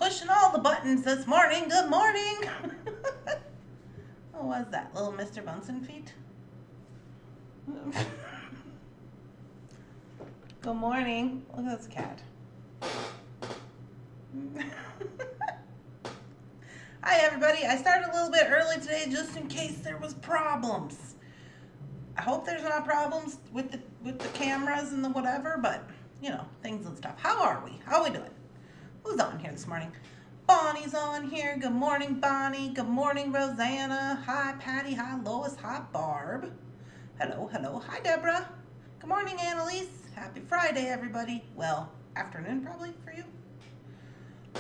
pushing all the buttons this morning. Good morning. What was that? Little Mr. Bunsen feet? Good morning. Look at this cat. Hi everybody. I started a little bit early today just in case there was problems. I hope there's not problems with the cameras and the whatever, but you know, things and stuff. How are we? How are we doing? Who's on here this morning? Bonnie's on here. Good morning, Bonnie. Good morning, Rosanna. Hi, Patty. Hi, Lois. Hi, Barb. Hello, hello. Hi, Deborah. Good morning, Annalise. Happy Friday, everybody. Well, afternoon probably for you.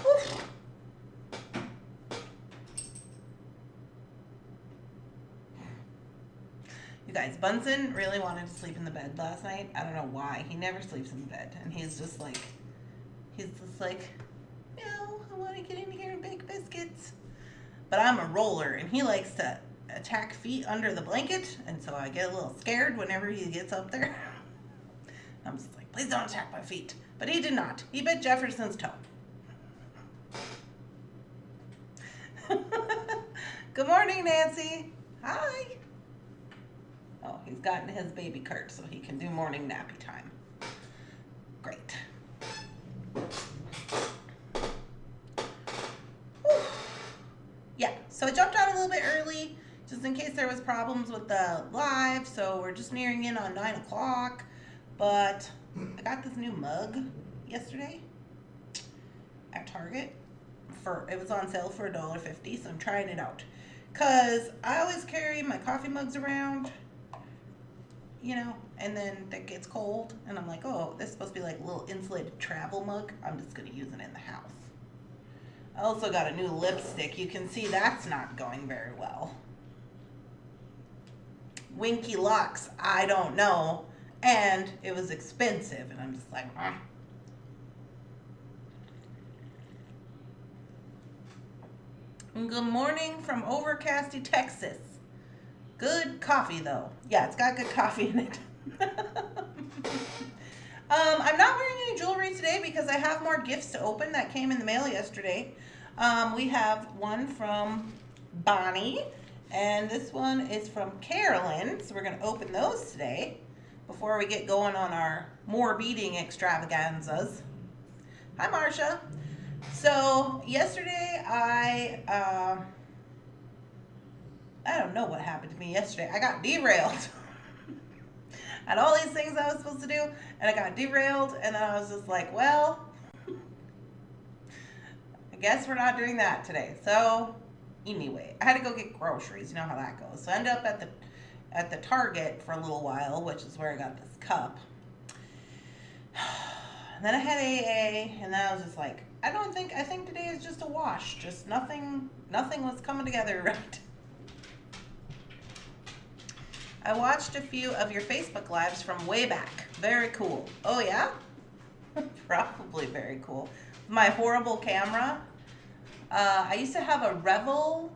Woof. You guys, Bunsen really wanted to sleep in the bed last night. I don't know why. He never sleeps in the bed. And he's just like, no, I want to get in here and bake biscuits. But I'm a roller, and he likes to attack feet under the blanket. And so I get a little scared whenever he gets up there. I'm just like, please don't attack my feet. But he did not. He bit Jefferson's toe. Good morning, Nancy. Hi. Oh, he's gotten his baby cart so he can do morning nappy time. Great. Whew. Yeah, so I jumped on a little bit early just in case there was problems with the live. So we're just nearing in on 9 o'clock. But I got this new mug yesterday at Target. It was on sale for $1.50, so I'm trying it out. Because I always carry my coffee mugs around, you know, and then it gets cold, and I'm like, oh, this is supposed to be like a little insulated travel mug. I'm just going to use it in the house. I also got a new lipstick. You can see that's not going very well. Winky Locks, I don't know. And it was expensive, and I'm just like, Good morning from Overcasty, Texas. Good coffee, though. Yeah, it's got good coffee in it. I'm not wearing any jewelry today because I have more gifts to open that came in the mail yesterday. We have one from Bonnie, and this one is from Carolyn. So we're going to open those today before we get going on our more beading extravaganzas. Hi, Marcia. So yesterday I don't know what happened to me yesterday. I got derailed. I had all these things I was supposed to do, and I got derailed, and I was just like, well, I guess we're not doing that today. So anyway, I had to go get groceries. You know how that goes. So I ended up at the Target for a little while, which is where I got this cup. And then I had AA, and then I was just like, I think today is just a wash. Just nothing was coming together right. I watched a few of your Facebook lives from way back. Very cool. Oh yeah? Probably very cool. My horrible camera. I used to have a Revel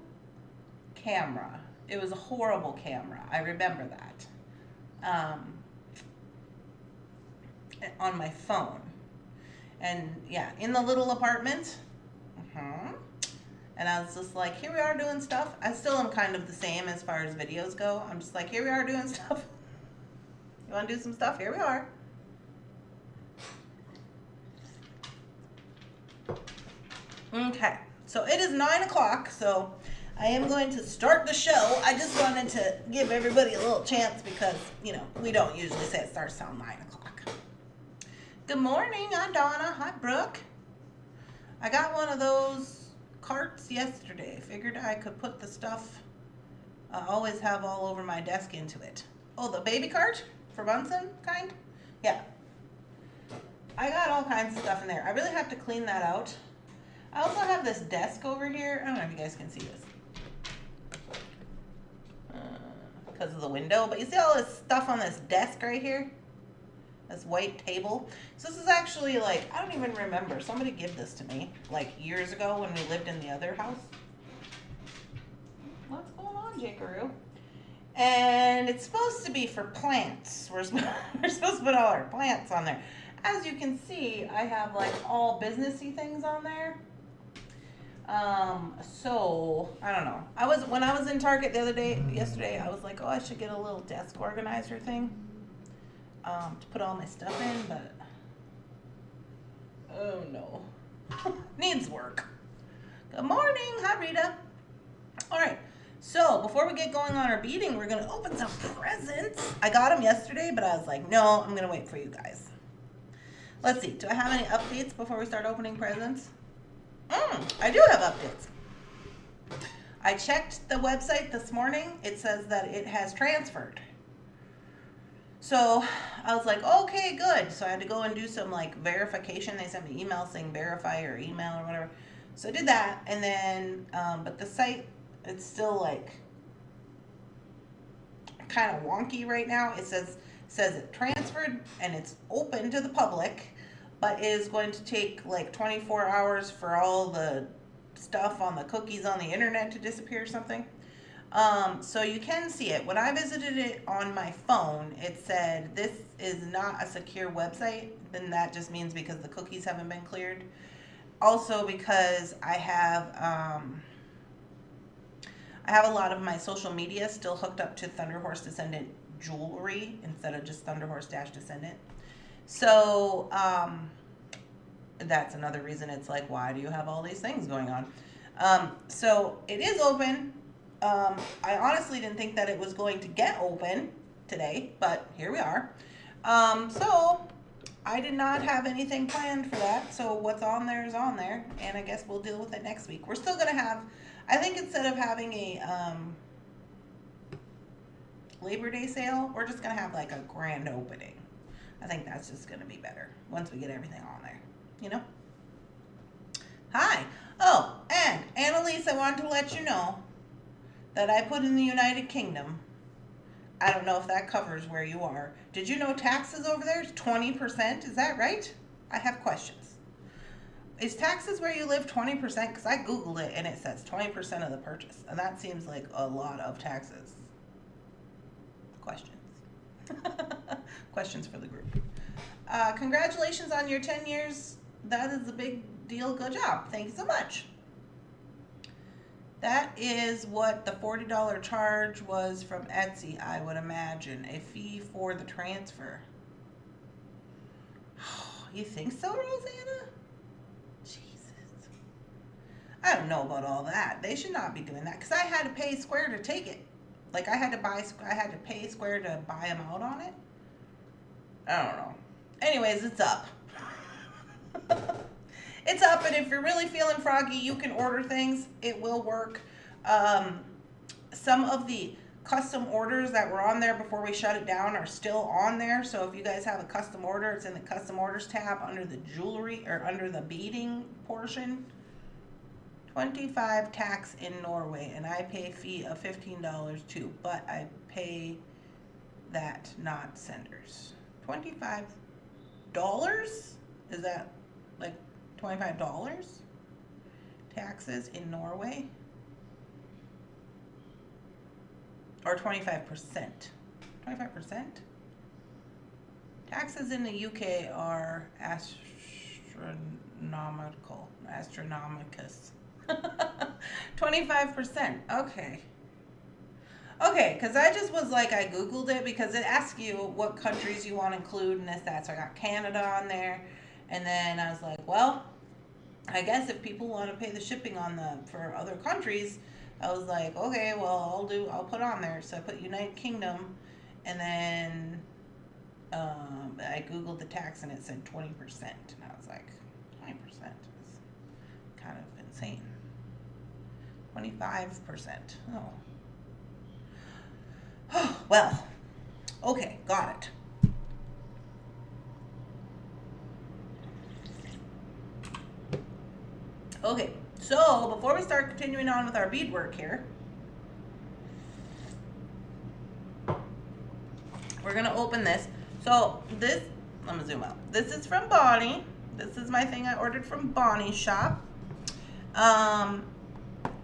camera. It was a horrible camera. I remember that. On my phone. And yeah, in the little apartment. And I was just like, here we are doing stuff. I still am kind of the same as far as videos go. I'm just like, here we are doing stuff. You want to do some stuff? Here we are. Okay, so it is 9 o'clock, so I am going to start the show. I just wanted to give everybody a little chance because, you know, we don't usually say it starts till 9 o'clock. Good morning. Hi, Donna. Hi, Brooke. I got one of those carts yesterday. Figured I could put the stuff I always have all over my desk into it. Oh, the baby cart for Bunsen kind? Yeah. I got all kinds of stuff in there. I really have to clean that out. I also have this desk over here. I don't know if you guys can see this. Because of the window. But you see all this stuff on this desk right here? This white table. So this is actually like, I don't even remember. Somebody gave this to me like years ago when we lived in the other house. What's going on, Jackaroo? And it's supposed to be for plants. We're supposed to put all our plants on there. As you can see, I have like all businessy things on there. So I don't know. When I was in Target yesterday, I was like, oh, I should get a little desk organizer thing, to put all my stuff in, but oh no, needs work. Good morning, hi Rita. All right, so before we get going on our beading, we're gonna open some presents. I got them yesterday, but I was like, no, I'm gonna wait for you guys. Let's see, do I have any updates before we start opening presents? I do have updates. I checked the website this morning. It says that it has transferred. So I was like, okay, good. So I had to go and do some like verification. They sent me email saying verify your email or whatever. So I did that, and then, but the site, it's still like kind of wonky right now. It says it transferred and it's open to the public, but is going to take like 24 hours for all the stuff on the cookies on the internet to disappear or something. So you can see it. When I visited it on my phone, it said this is not a secure website. Then that just means because the cookies haven't been cleared. Also because I have a lot of my social media still hooked up to Thunderhorse Descendant jewelry instead of just Thunderhorse-Descendant. So that's another reason it's like, why do you have all these things going on? So it is open. I honestly didn't think that it was going to get open today, but here we are. So I did not have anything planned for that. So what's on there is on there, and I guess we'll deal with it next week. We're still going to have, I think instead of having a Labor Day sale, we're just going to have like a grand opening. I think that's just going to be better once we get everything on there, you know? Hi. Oh, and Annalise, I wanted to let you know that I put in the United Kingdom. I don't know if that covers where you are. Did you know taxes over there is 20%? Is that right? I have questions. Is taxes where you live 20%? Because I Googled it and it says 20% of the purchase. And that seems like a lot of taxes. Questions. Questions for the group. Congratulations on your 10 years. That is a big deal. Good job. Thank you so much. That is what the $40 charge was from Etsy, I would imagine. A fee for the transfer. You think so, Rosanna? Jesus. I don't know about all that. They should not be doing that because I had to pay Square to take it. Like I had to pay Square to buy them out on it. I don't know. Anyways, it's up. It's up, and if you're really feeling froggy, you can order things. It will work. Some of the custom orders that were on there before we shut it down are still on there. So if you guys have a custom order, it's in the custom orders tab under the jewelry or under the beading portion. 25 tax in Norway, and I pay a fee of $15 too, but I pay that, not senders. $25? Is that like $25? Taxes in Norway? Or 25%? 25%? Taxes in the UK are astronomicus. 25%. Okay. Okay, because I just was like, I Googled it because it asks you what countries you want to include and this, that. So I got Canada on there. And then I was like, well, I guess if people want to pay the shipping for other countries, I was like, okay, well, I'll put on there. So I put United Kingdom, and then I Googled the tax and it said 20%. And I was like, 20% is kind of insane. 25%. Oh, well, okay, got it. Okay, so before we start continuing on with our beadwork here, we're gonna open this. So this, let me zoom out. This is from Bonnie. This is my thing I ordered from Bonnie's shop.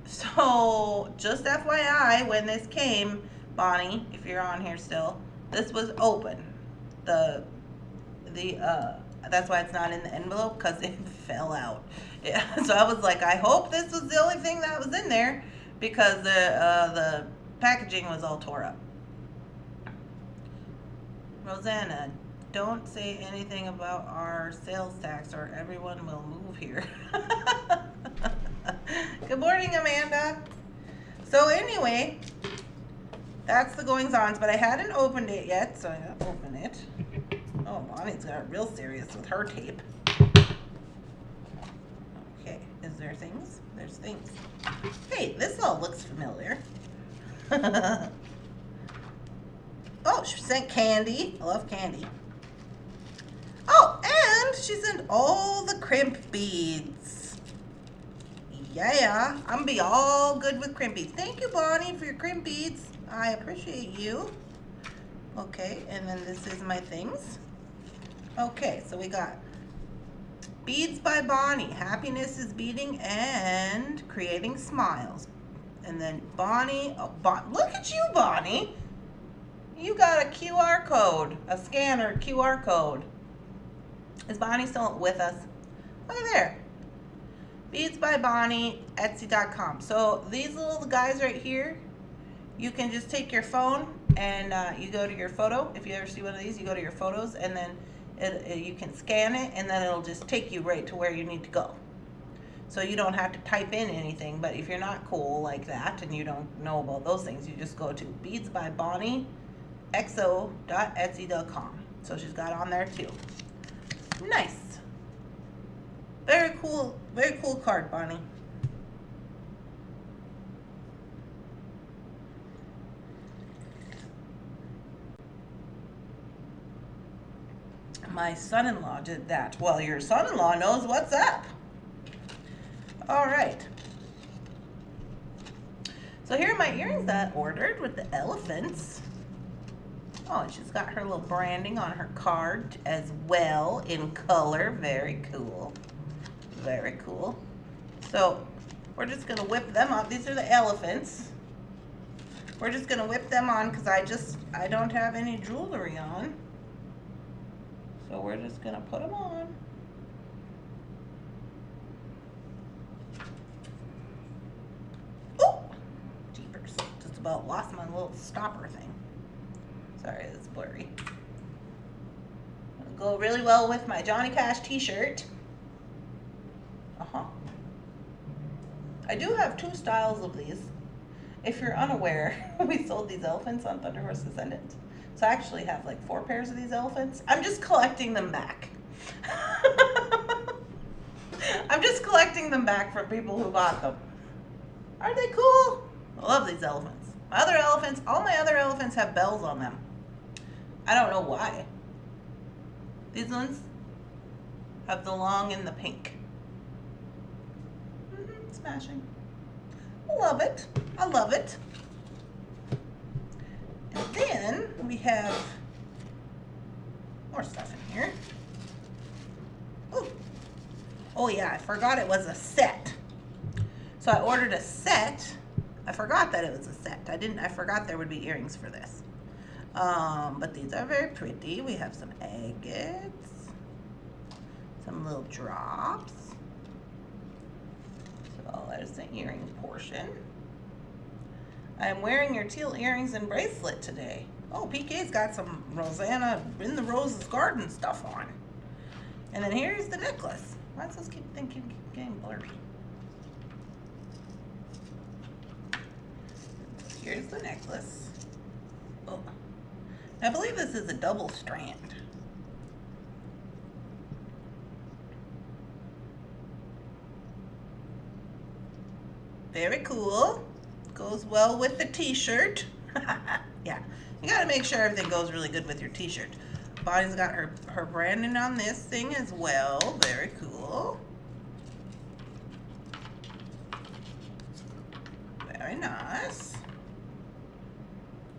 So just FYI, when this came, Bonnie, if you're on here still, this was open. That's why it's not in the envelope, because it fell out. Yeah, so I was like, I hope this was the only thing that was in there, because the packaging was all tore up. Rosanna, don't say anything about our sales tax or everyone will move here. Good morning, Amanda. So anyway, that's the goings-ons, but I hadn't opened it yet, so I gotta open it. Oh, Bonnie's got real serious with her tape. Okay, is there things? There's things. Hey, this all looks familiar. Oh, she sent candy. I love candy. Oh, and she sent all the crimp beads. Yeah, I'm gonna be all good with crimp beads. Thank you, Bonnie, for your crimp beads. I appreciate you. Okay, and then this is my things. Okay, so we got Beads by Bonnie. Happiness is beating and creating smiles. And then Bonnie, oh, look at you, Bonnie. You got a QR code, a scanner QR code. Is Bonnie still with us? Look at there. Beads by Bonnie, Etsy.com. So these little guys right here, you can just take your phone and you go to your photo. If you ever see one of these, you go to your photos and then you can scan it and then it'll just take you right to where you need to go. So you don't have to type in anything, but if you're not cool like that and you don't know about those things, you just go to Beads by Bonnie, xo.etsy.com. So she's got on there too. Nice. Very cool card, Bonnie. My son-in-law did that. Well, your son-in-law knows what's up. All right. So here are my earrings that I ordered with the elephants. Oh, and she's got her little branding on her card as well in color. Very cool. Very cool. So we're just gonna whip them on. These are the elephants. We're just gonna whip them on because I don't have any jewelry on. So we're just gonna put them on. Oh, jeepers! Just about lost my little stopper thing. Sorry, it's blurry. It'll go really well with my Johnny Cash t-shirt. I do have two styles of these. If you're unaware, we sold these elephants on Thunderhorse Descendant. So I actually have like 4 pairs of these elephants. I'm just collecting them back. I'm just collecting them back from people who bought them. Aren't they cool? I love these elephants. My other elephants, all my other elephants have bells on them. I don't know why. These ones have the long and the pink. Smashing. I love it. I love it. And then we have more stuff in here. Ooh. Oh yeah, I forgot it was a set. So I ordered a set. I forgot that it was a set. I forgot there would be earrings for this. But these are very pretty. We have some agates, some little drops. So there's the earring portion. I'm wearing your teal earrings and bracelet today. Oh, PK's got some Rosanna in the Rose's Garden stuff on. And then here's the necklace. Why does this keep getting blurry? Here's the necklace. Oh, I believe this is a double strand. Very cool. Goes well with the t-shirt. Yeah, you gotta make sure everything goes really good with your t-shirt. Bonnie's got her branding on this thing as well. Very cool. Very nice.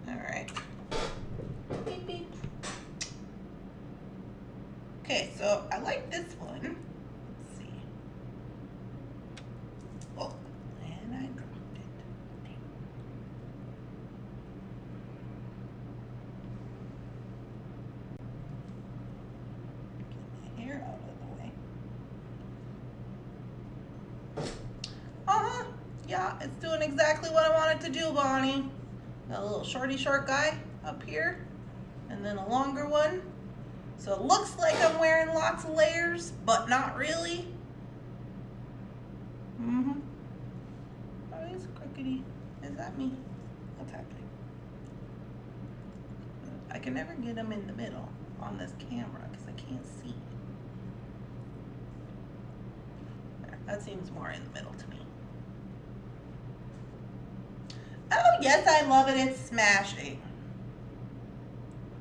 All right. Beep, beep. Okay, so I like this one. Let's see. Oh, and I dropped it. Get my hair out of the way. Yeah, it's doing exactly what I want it to do, Bonnie. Got a little shorty short guy up here, and then a longer one. So it looks like I'm wearing lots of layers, but not really. Oh, he's crookedy. Is that me? What's happening? I can never get him in the middle on this camera because I can't see. There, that seems more in the middle to me. Oh, yes, I love it. It's smashing.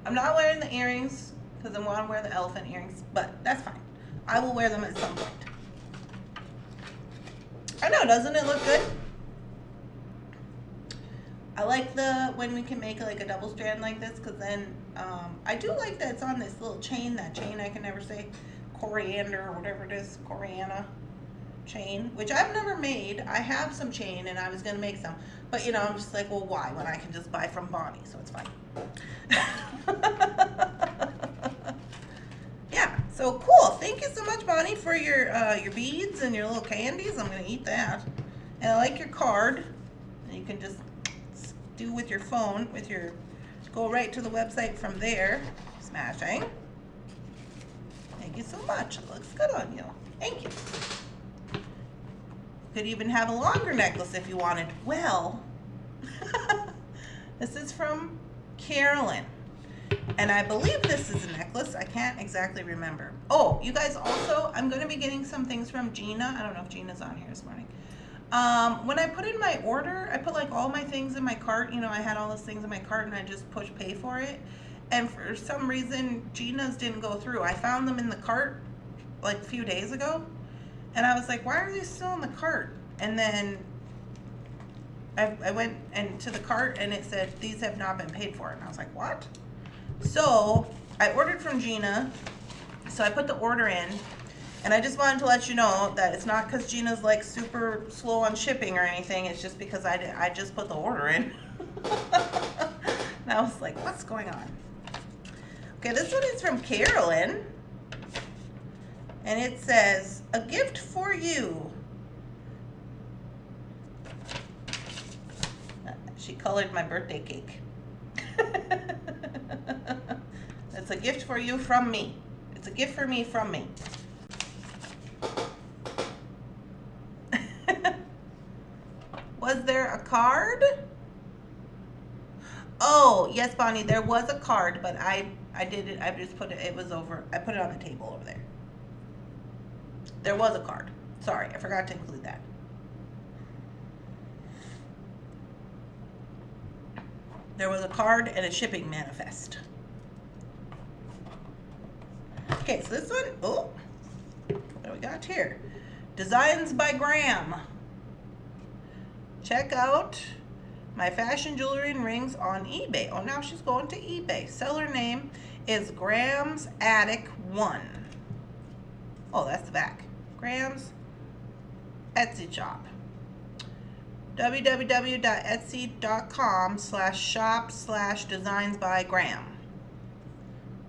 I'm not wearing the earrings because I want to wear the elephant earrings, but that's fine. I will wear them at some point. I know, doesn't it look good? I like when we can make like a double strand like this, because then I do like that it's on this little chain, that chain I can never say, coriander or whatever it is, coriana chain, which I've never made. I have some chain and I was going to make some, but you know, I'm just like, well, why when I can just buy from Bonnie, so it's fine. Yeah, so cool. Thank you so much, Bonnie, for your beads and your little candies. I'm going to eat that. And I like your card. You can just do with your phone, go right to the website from there. Smashing. Thank you so much. It looks good on you. Thank you. Could even have a longer necklace if you wanted. Well, this is from Carolyn. And I believe this is a necklace. I can't exactly remember. Oh, you guys also, I'm going to be getting some things from Gina. I don't know if Gina's on here this morning. When I put in my order, I put like all my things in my cart. You know, I had all those things in my cart and I just push pay for it. And for some reason, Gina's didn't go through. I found them in the cart like a few days ago. And I was like, why are they still in the cart? And then I went to the cart and it said, these have not been paid for. And I was like, what? So I ordered from Gina. So I put the order in. And I just wanted to let you know that it's not because Gina's like super slow on shipping or anything. It's just because I just put the order in. And I was like, what's going on? Okay, this one is from Carolyn. And it says, a gift for you. She colored my birthday cake. It's a gift for you from me. It's a gift for me from me. Was there a card? Oh, yes, Bonnie, there was a card, but I did it. I just put it, it was over. I put it on the table over there. There was a card. Sorry, I forgot to include that. There was a card and a shipping manifest. Okay, so this one, oh, what do we got here? Designs by Graham. Check out my fashion jewelry and rings on eBay. Oh, now she's going to eBay. Seller name is Graham's Attic 1. Oh, that's the back. Graham's Etsy shop. www.etsy.com/shop/designs-by-Graham.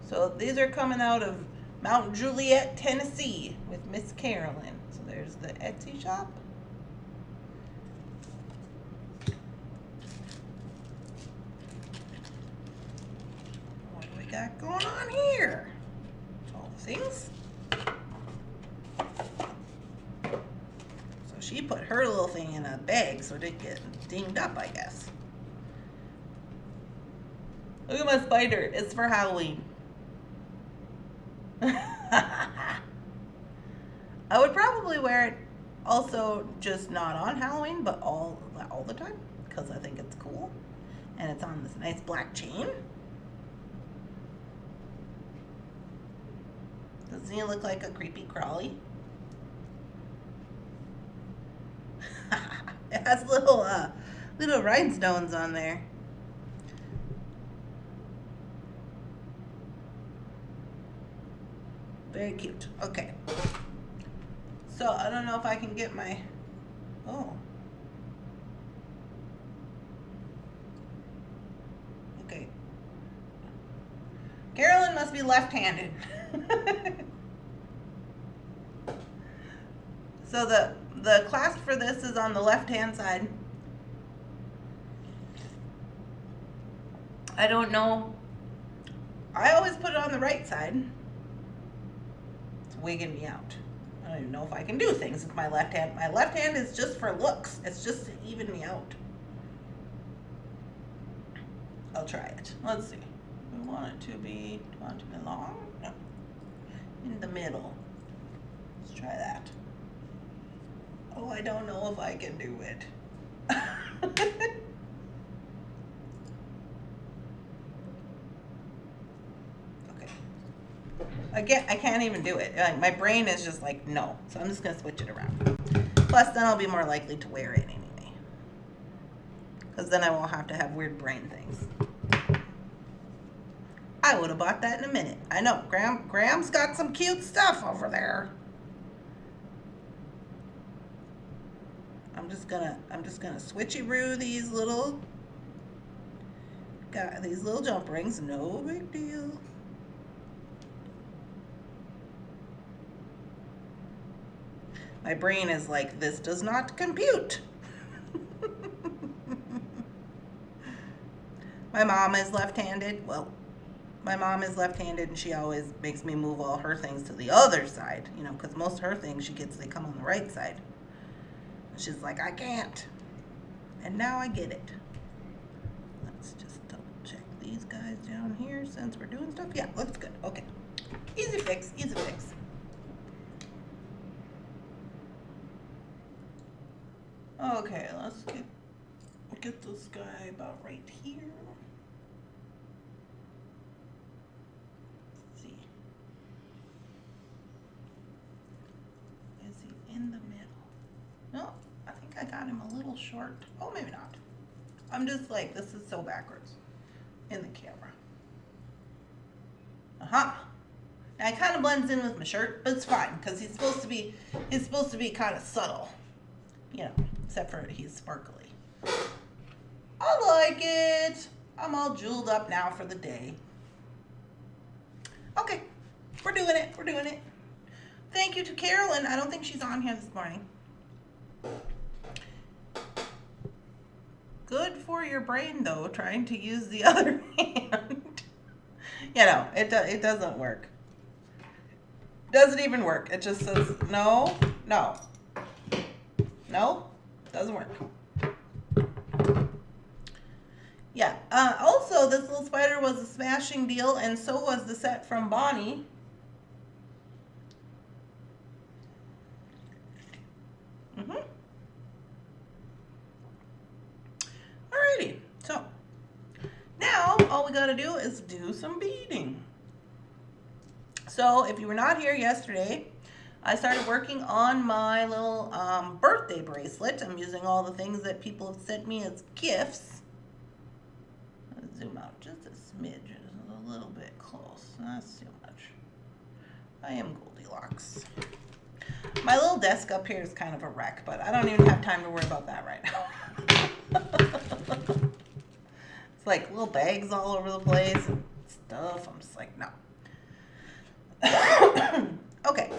So these are coming out of Mount Juliet, Tennessee with Miss Carolyn. So there's the Etsy shop. What do we got going on here? All the things. So she put her little thing in a bag so it didn't get dinged up, I guess. Look at my spider. It's for Halloween. I would probably wear it also just not on Halloween, but all the time because I think it's cool. And it's on this nice black chain. Doesn't he look like a creepy crawly? It has little rhinestones on there. Very cute. Okay. So I don't know if I can get my, oh. Okay. Carolyn must be left-handed. So the clasp for this is on the left-hand side. I don't know. I always put it on the right side. It's wigging me out. I don't even know if I can do things with my left hand. My left hand is just for looks. It's just to even me out. I'll try it. Let's see. We want it to be, do you want it to be long? No. In the middle. Let's try that. Oh, I don't know if I can do it. Okay. Again, I can't even do it. Like, my brain is just like, no. So I'm just going to switch it around. Plus, then I'll be more likely to wear it anyway. Because then I won't have to have weird brain things. I would have bought that in a minute. I know, Graham's got some cute stuff over there. I'm just gonna switcheroo these little jump rings. No big deal. My brain is like, this does not compute. My mom is left-handed. Well, my mom is left-handed, and she always makes me move all her things to the other side, you know, because most of her things they come on the right side. And she's like, I can't. And now I get it. Let's just double check these guys down here since we're doing stuff. Yeah, looks good. Okay. Easy fix, easy fix. Okay, let's get this guy about right here. Let's see. Is he in the middle? No, I think I got him a little short. Oh, maybe not. I'm just like, this is so backwards in the camera. Now it kind of blends in with my shirt, but it's fine because he's supposed to be kind of subtle, you know, except for he's sparkly. I like it. I'm all jeweled up now for the day. Okay, we're doing it. We're doing it. Thank you to Carolyn. I don't think she's on here this morning. Good for your brain, though, trying to use the other hand. You know, it doesn't work. Doesn't even work. It just says no, no. No, doesn't work. Yeah. Also, this little spider was a smashing deal, and so was the set from Bonnie. Alrighty. So, now all we got to do is do some beading. So, if you were not here yesterday, I started working on my little birthday bracelet. I'm using all the things that people have sent me as gifts. Let's zoom out just a smidge, a little bit close. That's too much. I am Goldilocks. My little desk up here is kind of a wreck, but I don't even have time to worry about that right now. It's like little bags all over the place and stuff. I'm just like, no. Okay,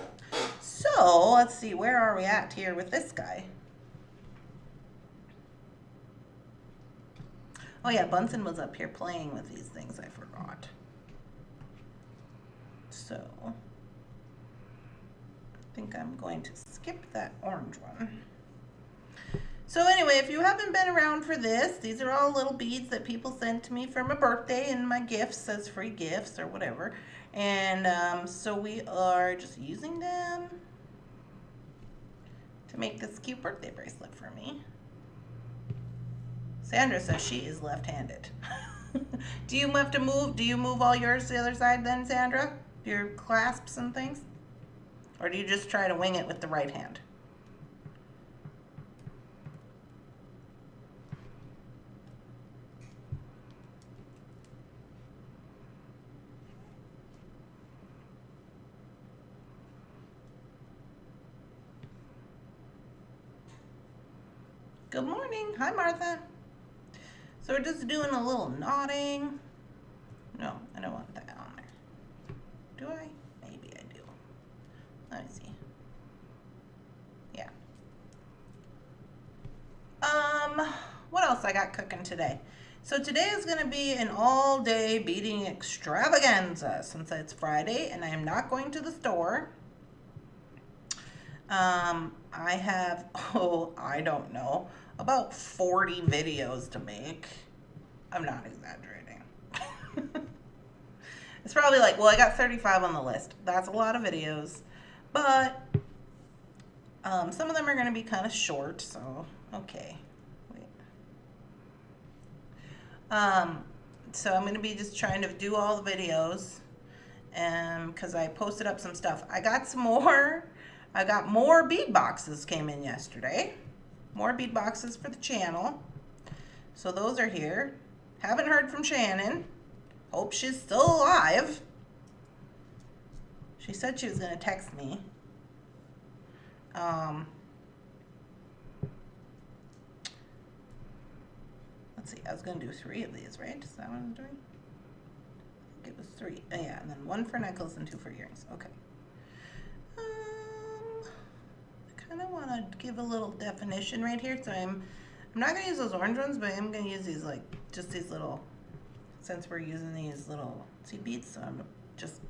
so let's see, where are we at here with this guy? Oh yeah, Bunsen was up here playing with these things, I forgot. So, I think I'm going to skip that orange one. So anyway, if you haven't been around for this, these are all little beads that people sent to me for my birthday and my gifts as free gifts or whatever. And so we are just using them to make this cute birthday bracelet for me. Sandra says she is left-handed. Do you have to move? Do you move all yours to the other side then, Sandra? Your clasps and things? Or do you just try to wing it with the right hand? Good morning. Hi, Martha. So we're just doing a little knotting. No, I don't want that on there. Do I? Maybe I do. Let me see. Yeah. else I got cooking today? So today is going to be an all-day beading extravaganza since it's Friday and I am not going to the store. I have, I don't know, about 40 videos to make. I'm not exaggerating. It's probably like, well, I got 35 on the list. That's a lot of videos, but some of them are going to be kind of short, so okay. Wait. So I'm going to be just trying to do all the videos, because I posted up some stuff. I got more bead boxes came in yesterday. More bead boxes for the channel. So those are here. Haven't heard from Shannon. Hope she's still alive. She said she was going to text me. Let's see. I was going to do 3 of these, right? Is that what I'm doing? I think it was 3. Oh, yeah, and then 1 for necklace and 2 for earrings. Okay. I kind of want to give a little definition right here. So I'm not going to use those orange ones, but I'm going to use these, like, just these little, since we're using these little seed beads, so I'm going to just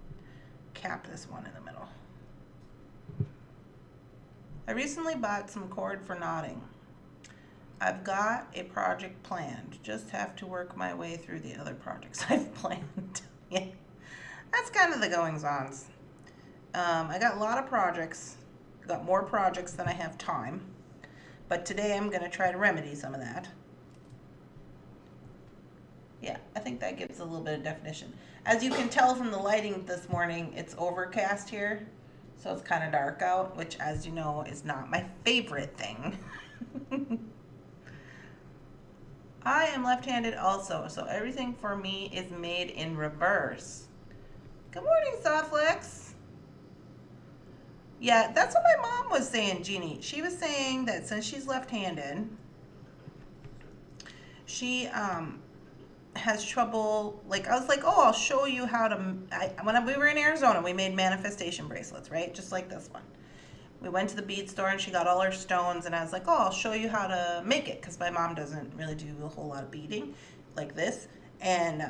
cap this one in the middle. I recently bought some cord for knotting. I've got a project planned. Just have to work my way through the other projects I've planned. Yeah, that's kind of the goings-ons. I got a lot of projects. Got more projects than I have time. But today I'm going to try to remedy some of that. Yeah, I think that gives a little bit of definition. As you can tell from the lighting this morning, it's overcast here. So it's kind of dark out, which, as you know, is not my favorite thing. I am left-handed also, so everything for me is made in reverse. Good morning, Softflex. Yeah, that's what my mom was saying, Jeannie. She was saying that since she's left-handed, she has trouble, like, I was like, oh, I'll show you how to, when we were in Arizona, we made manifestation bracelets, right? Just like this one. We went to the bead store and she got all her stones and I was like, oh, I'll show you how to make it, because my mom doesn't really do a whole lot of beading like this. And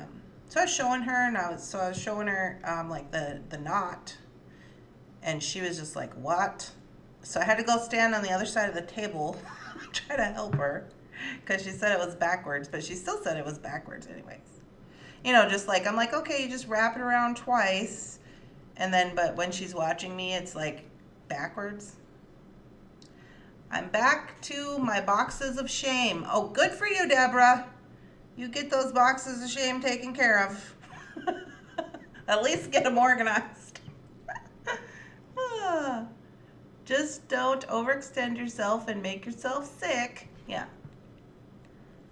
so I was showing her, and I was showing her like the knot, and she was just like, what? So I had to go stand on the other side of the table try to help her, because she said it was backwards, but she still said it was backwards anyways. You know, just like, I'm like, okay, you just wrap it around twice, and then, but when she's watching me, it's like backwards. I'm back to my boxes of shame. Oh, good for you, Deborah. You get those boxes of shame taken care of. At least get them organized. Just don't overextend yourself and make yourself sick. Yeah.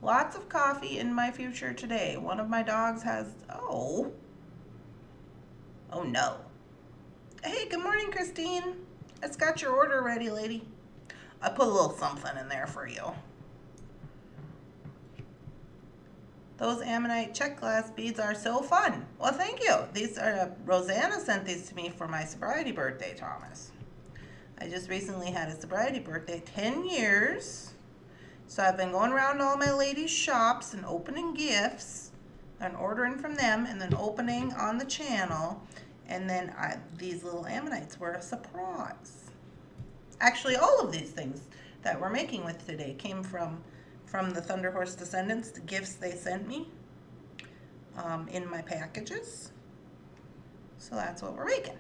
Lots of coffee in my future today. One of my dogs has, oh no. Hey, good morning, Christine. I just got your order ready, lady. I put a little something in there for you. Those ammonite check glass beads are so fun. Well, thank you. These are, Rosanna sent these to me for my sobriety birthday, Thomas. I just recently had a sobriety birthday, 10 years. So I've been going around all my ladies' shops and opening gifts and ordering from them, and then opening on the channel. And then these little ammonites were a surprise. Actually, all of these things that we're making with today came from the Thunderhorse Descendants, the gifts they sent me in my packages. So that's what we're making.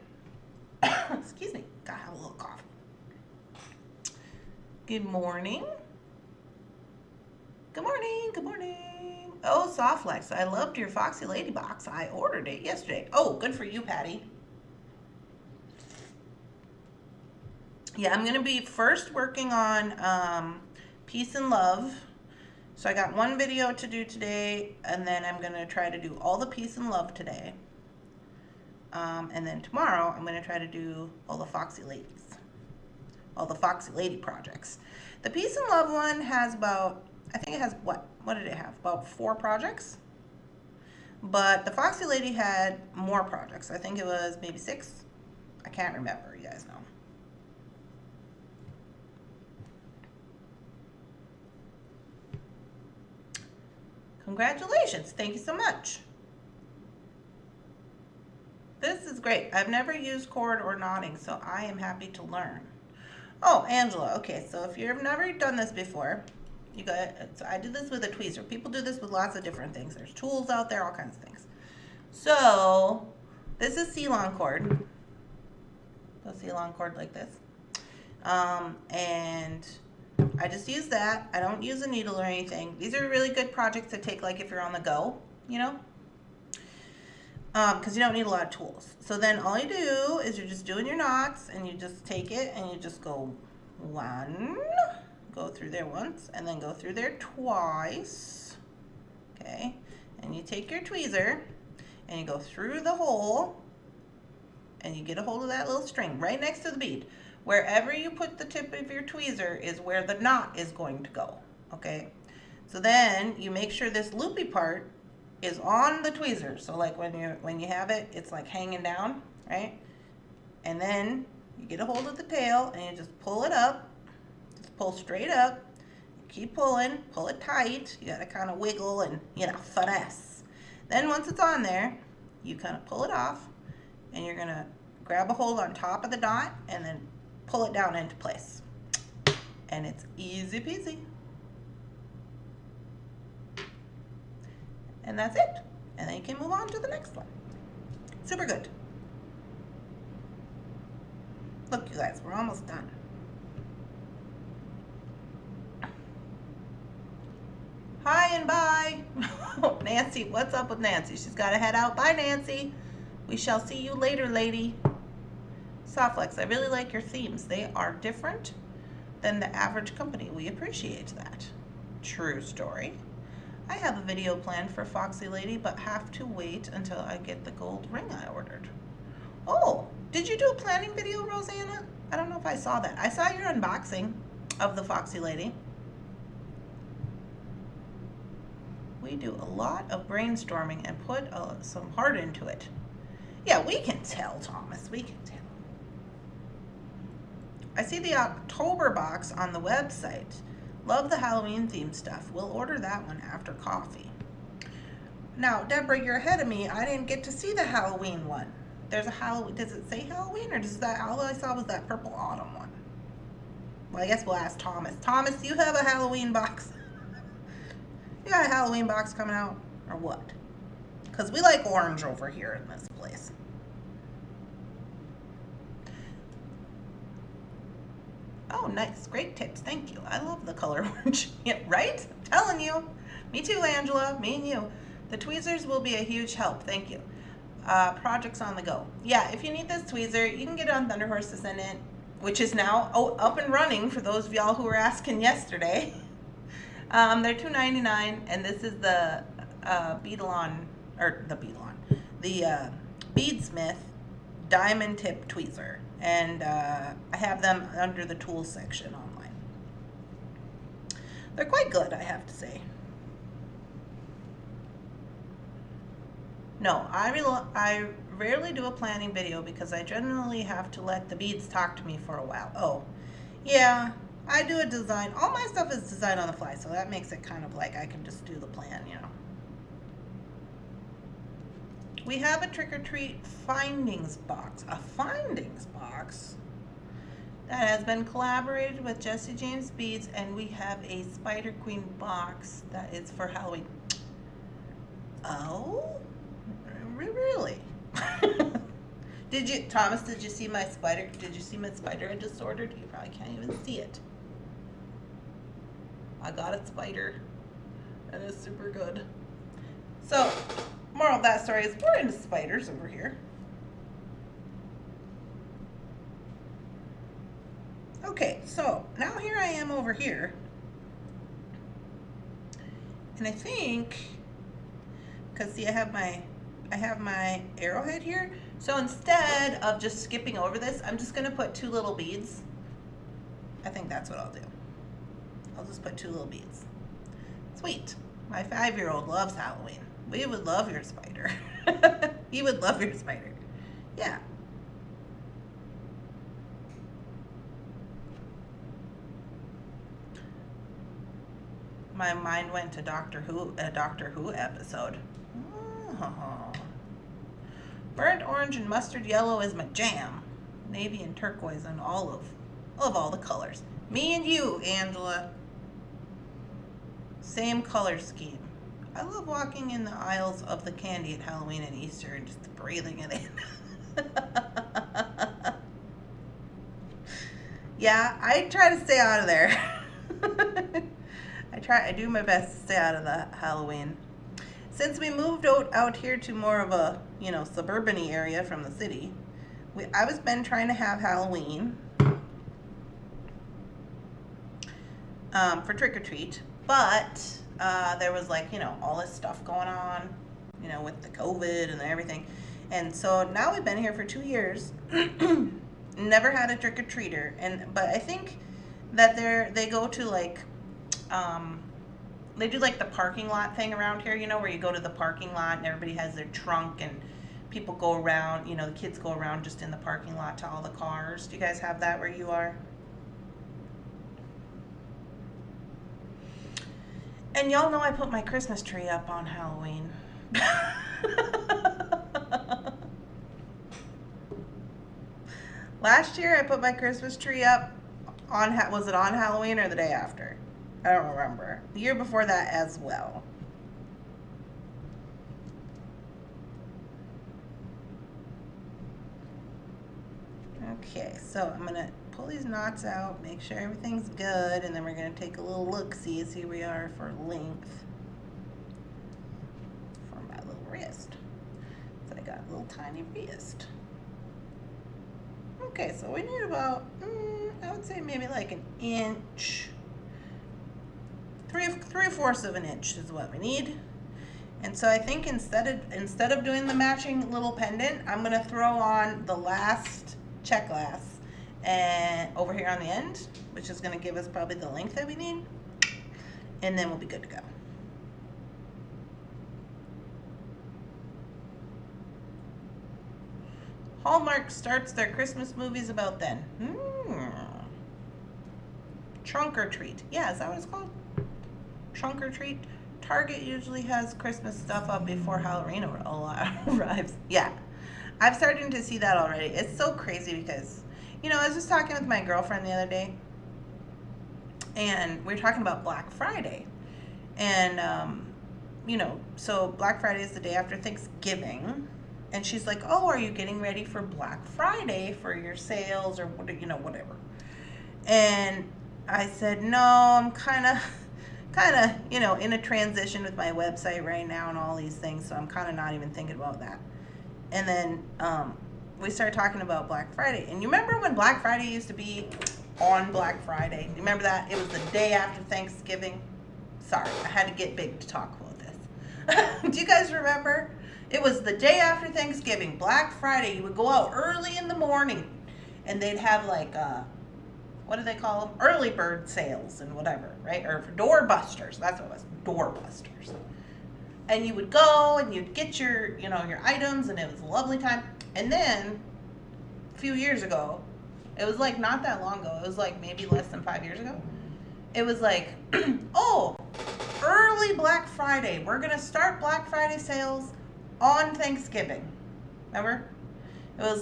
Excuse me, gotta have a little coffee. Good morning. Good morning, good morning. Oh, Softflex, I loved your Foxy Lady box. I ordered it yesterday. Oh, good for you, Patty. Yeah, I'm going to be first working on Peace and Love. So I got one video to do today, and then I'm going to try to do all the Peace and Love today. And then tomorrow, I'm going to try to do all the Foxy Ladies. All the Foxy Lady projects. The Peace and Love one has about, I think it has, what did it have? About 4 projects. But the Foxy Lady had more projects. I think it was maybe 6. I can't remember, you guys know. Congratulations. Thank you so much. This is great. I've never used cord or knotting, so I am happy to learn. Oh, Angela. Okay, so if you've never done this before, so I did this with a tweezer. People do this with lots of different things. There's tools out there, all kinds of things. So this is C-long cord. So C-long cord like this. And I just use that. I don't use a needle or anything. These are really good projects to take like if you're on the go, you know, because you don't need a lot of tools. So then all you do is you're just doing your knots, and you just take it and you just go one, go through there once, and then go through there twice. Okay, and you take your tweezer and you go through the hole, and you get a hold of that little string right next to the bead. Wherever you put the tip of your tweezer is where the knot is going to go, okay? So then you make sure this loopy part is on the tweezer. So like when you have it, it's like hanging down, right? And then you get a hold of the tail and you just pull it up, just pull straight up, keep pulling, pull it tight. You gotta kind of wiggle and, you know, finesse. Then once it's on there, you kind of pull it off, and you're gonna grab a hold on top of the dot and then pull it down into place. And it's easy peasy. And that's it. And then you can move on to the next one. Super good. Look, you guys, we're almost done. Hi and bye. Nancy, what's up with Nancy? She's got to head out. Bye, Nancy. We shall see you later, lady. Softflex, I really like your themes. They are different than the average company. We appreciate that. True story. I have a video planned for Foxy Lady, but have to wait until I get the gold ring I ordered. Oh, did you do a planning video, Rosanna? I don't know if I saw that. I saw your unboxing of the Foxy Lady. We do a lot of brainstorming and put some heart into it. Yeah, we can tell, Thomas. We can tell. I see the October box on the website. Love the Halloween themed stuff. We'll order that one after coffee. Now, Deborah, you're ahead of me. I didn't get to see the Halloween one. There's a Halloween. Does it say Halloween, or does that all I saw was that purple autumn one? Well, I guess we'll ask Thomas. Thomas, do you have a Halloween box? You got a Halloween box coming out, or what? Because we like orange over here in this place. Oh, nice. Great tips. Thank you. I love the color orange. Yeah, right? I'm telling you. Me too, Angela. Me and you. The tweezers will be a huge help. Thank you. Projects on the go. Yeah, if you need this tweezer, you can get it on Thunderhorse Descendant, which is now up and running for those of y'all who were asking yesterday. They're $2.99, and this is the Beadsmith diamond tip tweezer. And I have them under the tools section online. They're quite good, I have to say. No, I rarely do a planning video because I generally have to let the beads talk to me for a while. Oh, yeah, I do a design. All my stuff is designed on the fly, so that makes it kind of like I can just do the plan, you know. We have a trick-or-treat findings box. A findings box that has been collaborated with Jesse James Beads, and we have a Spider Queen box that is for Halloween. Oh, really? Thomas, did you see my spider? Did you see my spider I just ordered? You probably can't even see it. I got a spider, and it's super good. So, moral of that story is we're into spiders over here. Okay, so now here I am over here. And I think, because see I have my arrowhead here. So instead of just skipping over this, I'm just gonna put 2 little beads. I think that's what I'll do. I'll just put 2 little beads. Sweet. My 5-year-old loves Halloween. We would love your spider. He would love your spider. Yeah. My mind went to Doctor Who, a Doctor Who episode. Oh. Burnt orange and mustard yellow is my jam. Navy and turquoise and olive. Love all the colors. Me and you, Angela. Same color scheme. I love walking in the aisles of the candy at Halloween and Easter and just breathing it in. Yeah, I try to stay out of there. I do my best to stay out of the Halloween. Since we moved out here to more of a, suburban-y area from the city, I was been trying to have Halloween for trick or treat, but there was all this stuff going on, with the COVID and everything. And so now we've been here for 2 years, never had a trick or treater. But I think that they go to they do the parking lot thing around here, where you go to the parking lot and everybody has their trunk and people go around, the kids go around just in the parking lot to all the cars. Do you guys have that where you are? And y'all know I put my Christmas tree up on Halloween. Last year I put my Christmas tree up was it on Halloween or the day after? I don't remember. The year before that as well. Okay, so I'm going to pull these knots out, make sure everything's good, and then we're going to take a little look-see, see where we are for length for my little wrist. So I got a little tiny wrist. Okay, so we need about, I would say maybe an inch. 3/4 of an inch is what we need. And so I think instead of doing the matching little pendant, I'm going to throw on the last check glass and over here on the end, which is going to give us probably the length that we need, and then we'll be good to go. Hallmark starts their Christmas movies about then. Trunk or treat. Yeah, is that what it's called? Trunk or treat. Target usually has Christmas stuff up before Halloween arrives. Yeah, I've started to see that already. It's so crazy because, I was just talking with my girlfriend the other day, and we were talking about Black Friday. And, so Black Friday is the day after Thanksgiving. And she's like, oh, are you getting ready for Black Friday for your sales or, whatever? And I said, no, I'm kind of, in a transition with my website right now and all these things. So I'm kind of not even thinking about that. And then we started talking about Black Friday. And you remember when Black Friday used to be on Black Friday? You remember that? It was the day after Thanksgiving. Sorry, I had to get big to talk about this. Do you guys remember? It was the day after Thanksgiving, Black Friday. You would go out early in the morning and they'd have what do they call them? Early bird sales and whatever, right? Or door busters. That's what it was, door busters. And you would go and you'd get your, your items, and it was a lovely time. And then a few years ago, it was not that long ago. It was maybe less than 5 years ago. It was oh, early Black Friday. We're going to start Black Friday sales on Thanksgiving. Remember? It was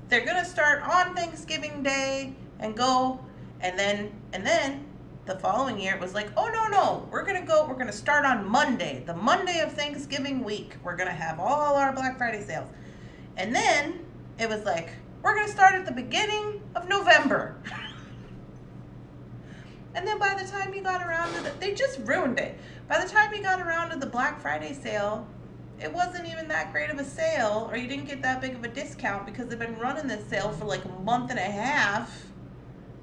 they're going to start on Thanksgiving Day and go, and then the following year it was oh no, we're going to start on Monday, the Monday of Thanksgiving week. We're going to have all our Black Friday sales. And then it was we're going to start at the beginning of November. And then by the time you got around to they just ruined it. By the time you got around to the Black Friday sale, it wasn't even that great of a sale, or you didn't get that big of a discount because they've been running this sale for a month and a half.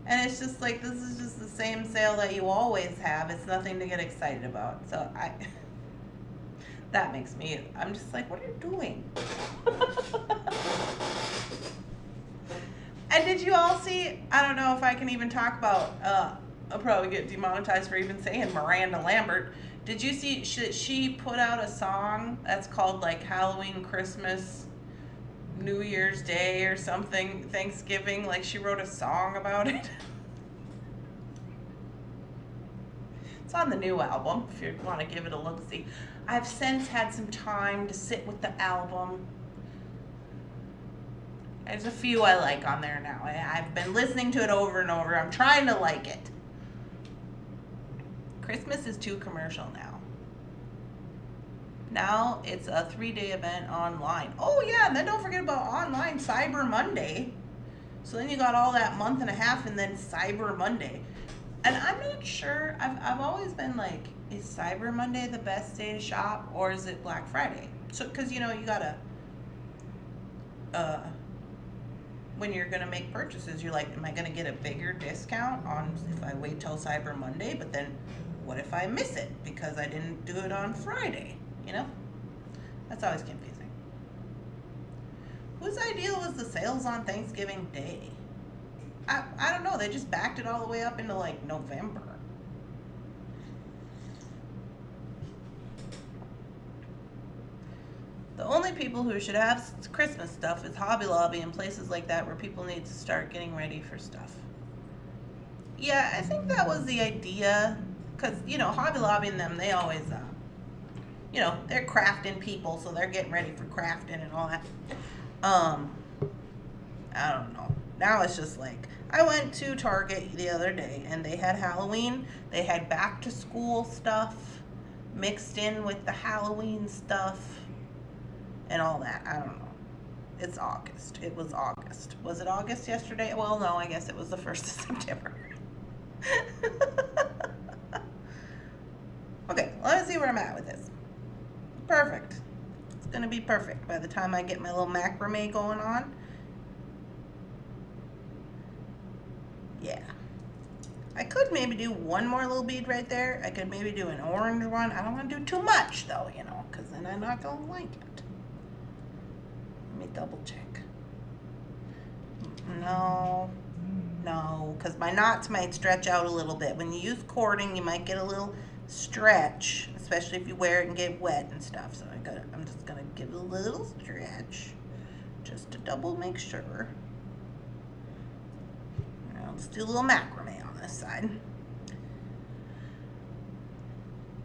And it's just this is just the same sale that you always have. It's nothing to get excited about. So that makes me, I'm just what are you doing? And did you all see, I don't know if I can even talk about, I'll probably get demonetized for even saying Miranda Lambert. Did you see, she put out a song that's called Halloween, Christmas, New Year's Day or something, Thanksgiving, she wrote a song about it. It's on the new album, if you want to give it a look-see. I've since had some time to sit with the album. There's a few I like on there now. I've been listening to it over and over. I'm trying to like it. Christmas is too commercial now. Now it's a 3-day event online. Oh yeah, and then don't forget about online Cyber Monday. So then you got all that month and a half and then Cyber Monday. And I'm not sure, I've always been like, is Cyber Monday the best day to shop or is it Black Friday? So, cause you know, you gotta, when you're gonna make purchases, you're like, am I gonna get a bigger discount on if I wait till Cyber Monday? But then what if I miss it because I didn't do it on Friday? You know? That's always confusing. Whose idea was the sales on Thanksgiving Day? I don't know. They just backed it all the way up into like November. The only people who should have Christmas stuff is Hobby Lobby and places like that where people need to start getting ready for stuff. Yeah, I think that was the idea. Because, you know, Hobby Lobby and them, they always, you know, they're crafting people, so they're getting ready for crafting and all that. I don't know. Now it's just like, I went to Target the other day and they had Halloween. They had back to school stuff mixed in with the Halloween stuff and all that. I don't know. It's August. It was August. Was it August yesterday? Well, no, I guess it was the 1st of September. Okay, let me see where I'm at with this. Perfect. It's going to be perfect by the time I get my little macrame going on. Yeah. I could maybe do one more little bead right there. I could maybe do an orange one. I don't want to do too much though, you know, because then I'm not going to like it. Let me double check. No, because my knots might stretch out a little bit. When you use cording, you might get a little stretch, especially if you wear it and get wet and stuff. So I'm just going to give it a little stretch just to double make sure. Let's do a little macrame on this side.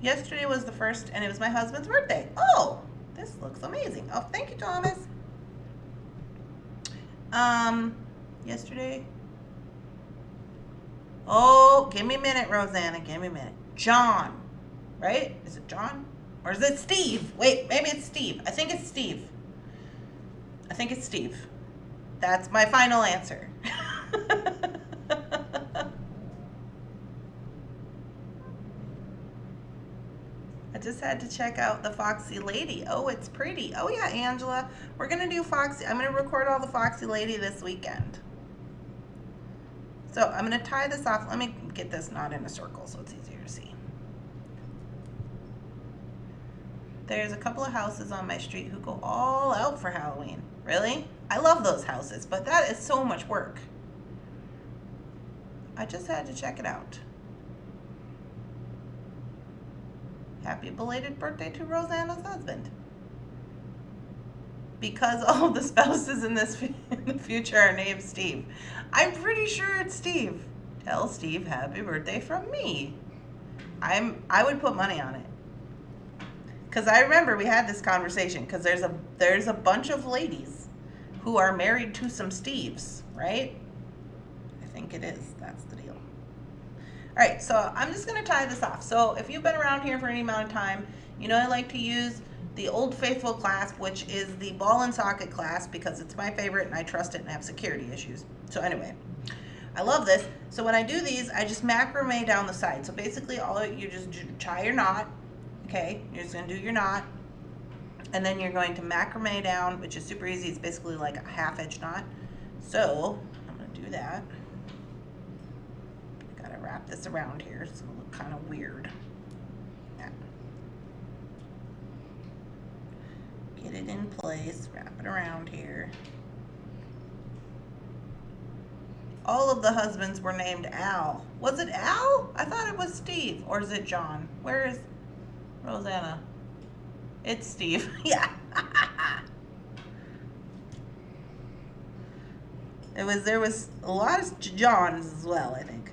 Yesterday was the 1st, and it was my husband's birthday. Oh, this looks amazing. Oh, thank you, Thomas. Yesterday. Oh, give me a minute, Rosanna. Give me a minute. John, right? Is it John? Or is it Steve? Wait, maybe it's Steve. I think it's Steve. I think it's Steve. That's my final answer. I just had to check out the Foxy Lady. Oh, it's pretty. Oh yeah, Angela. We're gonna do Foxy. I'm gonna record all the Foxy Lady this weekend. So I'm gonna tie this off. Let me get this knot in a circle so it's easier to see. There's a couple of houses on my street who go all out for Halloween. Really? I love those houses, but that is so much work. I just had to check it out. Happy belated birthday to Rosanna's husband. Because all the spouses in the future are named Steve. I'm pretty sure it's Steve. Tell Steve happy birthday from me. I would put money on it. Because I remember we had this conversation, because there's a bunch of ladies who are married to some Steves, right? I think it is. That's the deal. All right, so I'm just going to tie this off. So if you've been around here for any amount of time, you know I like to use the old Faithful Clasp, which is the ball and socket clasp, because it's my favorite and I trust it and have security issues. So anyway, I love this. So when I do these, I just macrame down the side. So basically you just tie your knot, okay? You're just going to do your knot, and then you're going to macrame down, which is super easy. It's basically like a half-edge knot. So I'm going to do that. Wrap this around here. It's gonna look kind of weird. Yeah. Get it in place, wrap it around here. All of the husbands were named Al. Was it Al? I thought it was Steve. Or is it John? Where is Rosanna? It's Steve. Yeah. There was a lot of Johns as well, I think.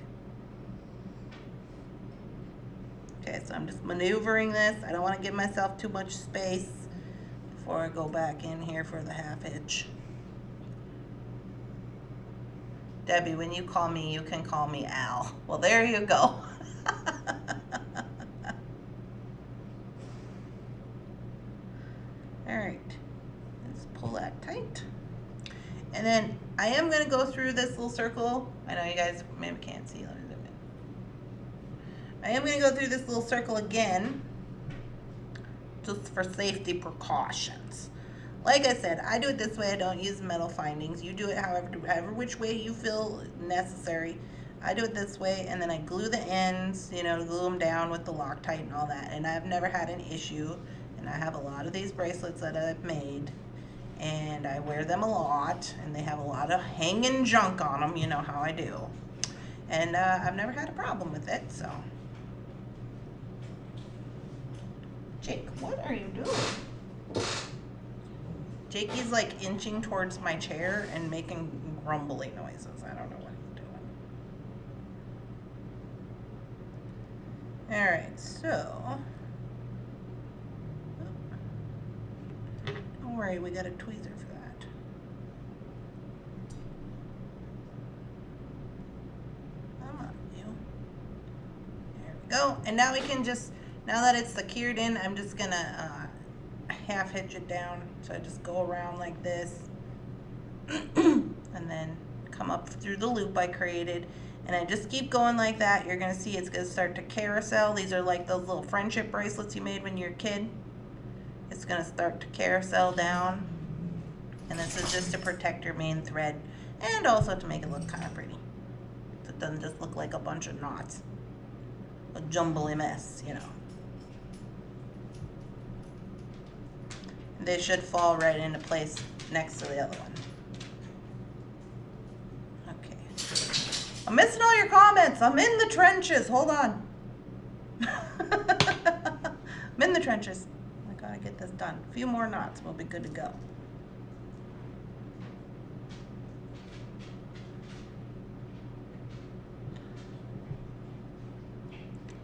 so I'm just maneuvering this. I don't want to give myself too much space before I go back in here for the half hitch. Debbie, when you call me, you can call me Al. Well, there you go. All right, let's pull that tight. And then I am going to go through this little circle. I know you guys maybe can't see. Let me zoom in. I am going to go through this little circle again, just for safety precautions. Like I said, I do it this way. I don't use metal findings. You do it however which way you feel necessary. I do it this way, and then I glue the ends, you know, to glue them down with the Loctite and all that. And I've never had an issue. And I have a lot of these bracelets that I've made, and I wear them a lot, and they have a lot of hanging junk on them. You know how I do. And I've never had a problem with it, so. Jake, what are you doing? Jakey's like inching towards my chair and making grumbly noises. I don't know what he's doing. All right, so. Don't worry, we got a tweezer for that. Come on, you. There we go. And now we can just, now that it's secured in, I'm just gonna half hitch it down. So I just go around like this and then come up through the loop I created. And I just keep going like that. You're gonna see it's gonna start to carousel. These are like those little friendship bracelets you made when you were a kid. It's gonna start to carousel down. And this is just to protect your main thread and also to make it look kind of pretty. So it doesn't just look like a bunch of knots. A jumbly mess, you know. They should fall right into place next to the other one. Okay. I'm missing all your comments. I'm in the trenches. Hold on. I'm in the trenches. I gotta get this done. A few more knots. We'll be good to go.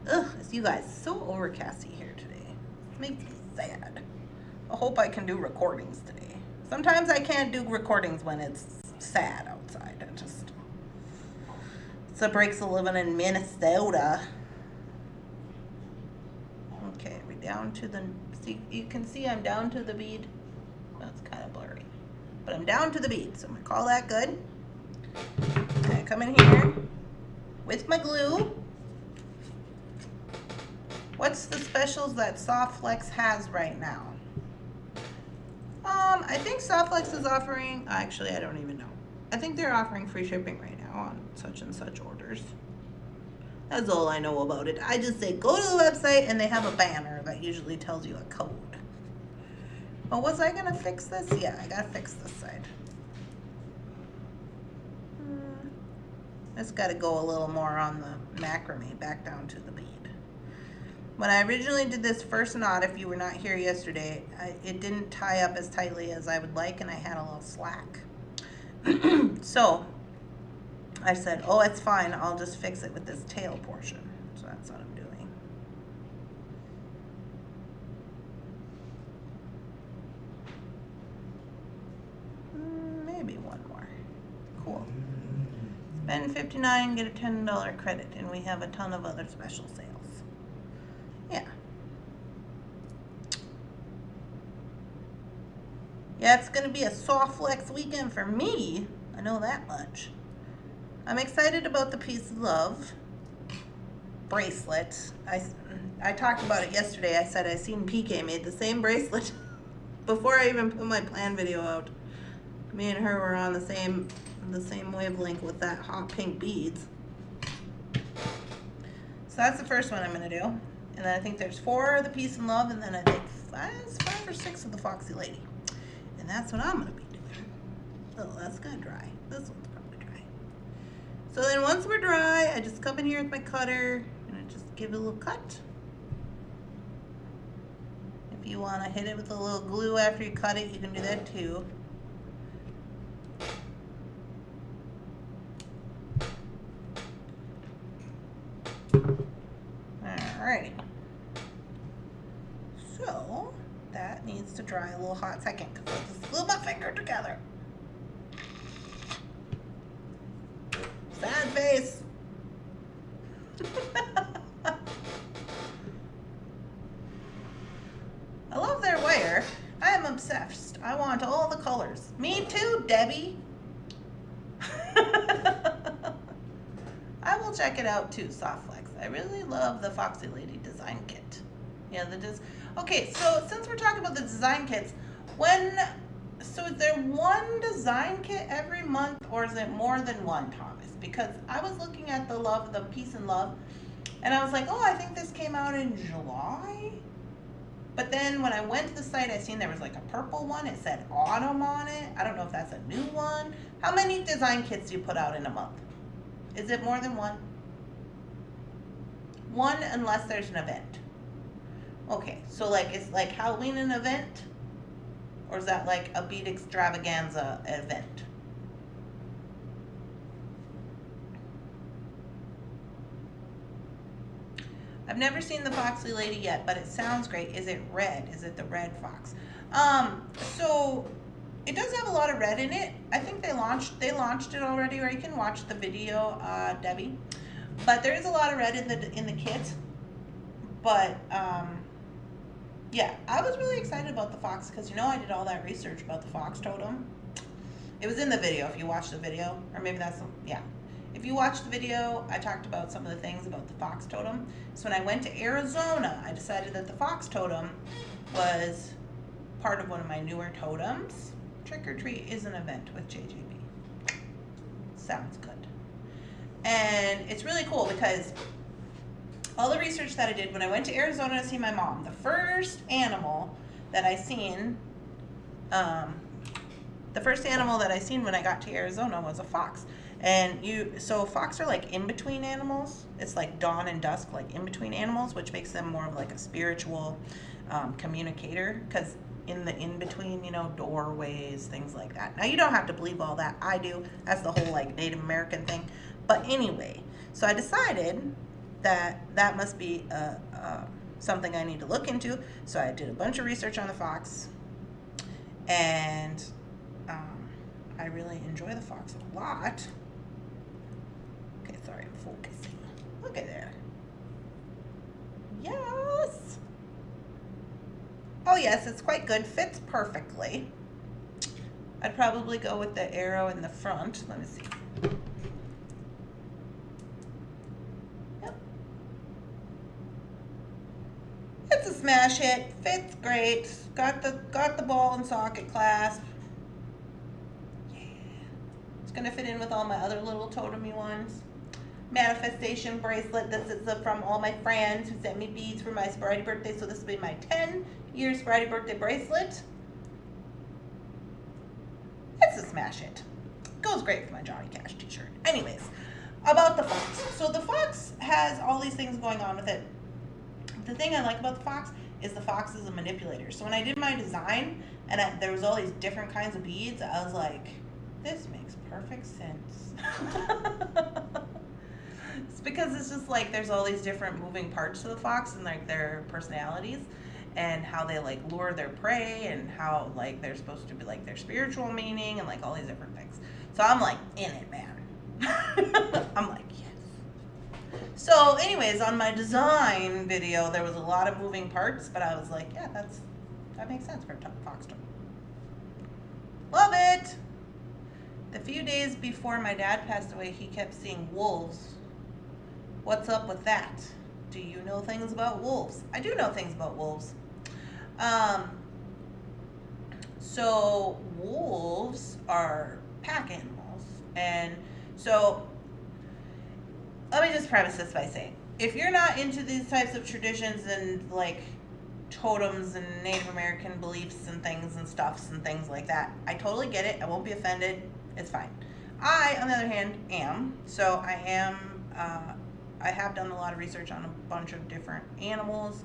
Ugh, it's you guys so overcasty here today. Makes me sad. I hope I can do recordings today. Sometimes I can't do recordings when it's sad outside. It's a breaks of living in Minnesota. Okay, we're down to the, see, you can see I'm down to the bead. That's kind of blurry. But I'm down to the bead, so I'm gonna call that good. And I come in here with my glue. What's the specials that Soft Flex has right now? I think Softflex is offering, actually I don't even know. I think they're offering free shipping right now on such and such orders. That's all I know about it. I just say go to the website and they have a banner that usually tells you a code. But was I gonna fix this? Yeah, I gotta fix this side. Just gotta go a little more on the macrame back down to the bead. When I originally did this first knot, if you were not here yesterday, it didn't tie up as tightly as I would like, and I had a little slack. So I said, oh, it's fine. I'll just fix it with this tail portion. So that's what I'm doing. Maybe one more. Cool. Spend $59, get a $10 credit, and we have a ton of other special sales. Yeah. Yeah, it's going to be a Soft Flex weekend for me. I know that much. I'm excited about the Peace of Love bracelet. I talked about it yesterday. I said I seen PK made the same bracelet before I even put my plan video out. Me and her were on the same wavelength with that hot pink beads. So that's the first one I'm going to do. And then I think there's 4 of the Peace and Love, and then I think 5 or 6 of the Foxy Lady. And that's what I'm going to be doing. Oh, that's kind of dry. This one's probably dry. So then once we're dry, I just come in here with my cutter, and I just give it a little cut. If you want to hit it with a little glue after you cut it, you can do that too. Alrighty. dry a little hot second because I just glue my finger together. Sad face. I love their wear. I am obsessed. I want all the colors. Me too, Debbie. I will check it out too, Soft Flex. I really love the Foxy Lady design kit. Yeah, okay, so since we're talking about the design kits, so is there one design kit every month, or is it more than one, Thomas? Because I was looking at the Peace and Love, and I was like, oh, I think this came out in July. But then when I went to the site, I seen there was like a purple one. It said autumn on it. I don't know if that's a new one. How many design kits do you put out in a month? Is it more than one? One, unless there's an event. Okay, so like, is like Halloween an event? Or is that like a bead extravaganza event? I've never seen the Foxy Lady yet, but it sounds great. Is it red? Is it the red fox? So it does have a lot of red in it. I think they launched it already, or you can watch the video, Debbie. But there is a lot of red in the kit. But yeah, I was really excited about the fox because I did all that research about the fox totem. It was in the video if you watched the video, or maybe if you watched the video, I talked about some of the things about the fox totem. So when I went to Arizona, I decided that the fox totem was part of one of my newer totems. Trick or Treat is an event with JJB. Sounds good. And it's really cool because all the research that I did when I went to Arizona to see my mom, the first animal that I seen when I got to Arizona was a fox. And so fox are like in between animals. It's like dawn and dusk, like in between animals, which makes them more of like a spiritual communicator. Because in the in between, doorways, things like that. Now you don't have to believe all that. I do. That's the whole like Native American thing. But anyway, so I decided that must be something I need to look into. So I did a bunch of research on the fox, and I really enjoy the fox a lot. Okay, sorry, I'm focusing. Look at there. Yes. Oh yes, it's quite good. Fits perfectly. I'd probably go with the arrow in the front. Let me see. Yep. It's a smash hit. Fits great. Got the ball and socket clasp. Yeah. It's gonna fit in with all my other little totemy ones. Manifestation bracelet. This is from all my friends who sent me beads for my sobriety birthday. So this will be my 10-year sobriety birthday bracelet. It's a smash hit. Goes great for my Johnny Cash t-shirt. Anyways, about the fox. So the fox has all these things going on with it. The thing I like about the fox is the fox is a manipulator. So when I did my design and there was all these different kinds of beads, I was like, this makes perfect sense. It's because it's just like there's all these different moving parts to the fox and like their personalities and how they like lure their prey and how like they're supposed to be like their spiritual meaning and like all these different things. So I'm like in it, man. I'm like, yes. So anyways, on my design video, there was a lot of moving parts, but I was like, yeah, that makes sense for a fox totem. Love it. The few days before my dad passed away, he kept seeing wolves. What's up with that? Do you know things about wolves? I do know things about wolves. So wolves are pack animals. And so let me just preface this by saying, if you're not into these types of traditions and like totems and Native American beliefs and things and stuffs and things like that, I totally get it. I won't be offended. It's fine. I, on the other hand, am. So I am, I have done a lot of research on a bunch of different animals,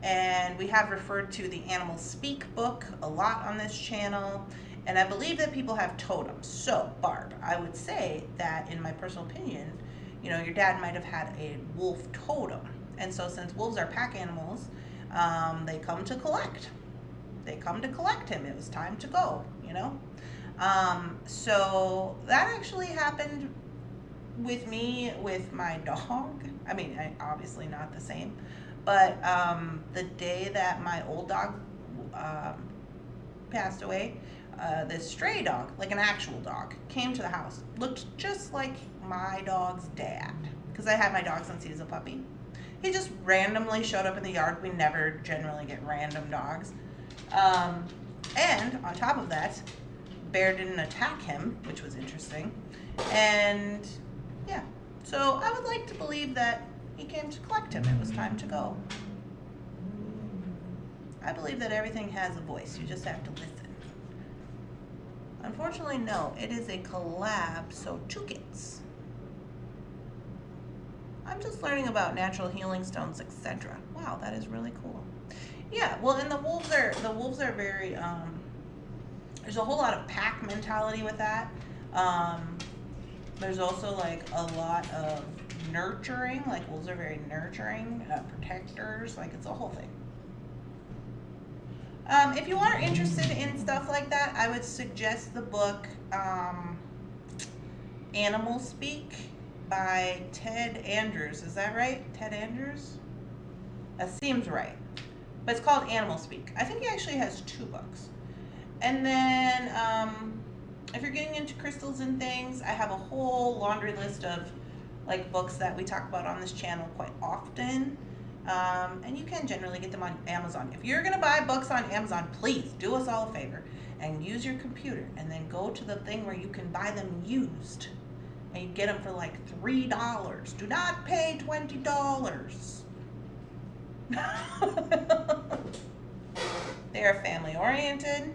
and we have referred to the Animal Speak book a lot on this channel, and I believe that people have totems. So, Barb, I would say that in my personal opinion, your dad might have had a wolf totem, and so since wolves are pack animals, they come to collect. they come to collect him. It was time to go, you know. So that actually happened with me with my dog. I mean, obviously not the same, but the day that my old dog passed away, this stray dog, like an actual dog, came to the house, looked just like my dog's dad, because I had my dog since he was a puppy. He just randomly showed up in the yard. We never generally get random dogs. And on top of that, Bear didn't attack him, which was interesting. And yeah, so I would like to believe that he came to collect him. It was time to go. I believe that everything has a voice. You just have to listen. Unfortunately, no. It is a collab, so 2 kits. I'm just learning about natural healing stones, etc. Wow, that is really cool. Yeah, well, and the wolves are very, there's a whole lot of pack mentality with that. There's also like a lot of nurturing, like wolves are very nurturing, protectors, like it's a whole thing. If you are interested in stuff like that, I would suggest the book Animal Speak by Ted Andrews. Is that right? Ted Andrews? That seems right. But it's called Animal Speak. I think he actually has 2 books. And then if you're getting into crystals and things, I have a whole laundry list of like books that we talk about on this channel quite often. And you can generally get them on Amazon. If you're going to buy books on Amazon, please do us all a favor and use your computer and then go to the thing where you can buy them used. And you get them for like $3. Do not pay $20. They are family oriented.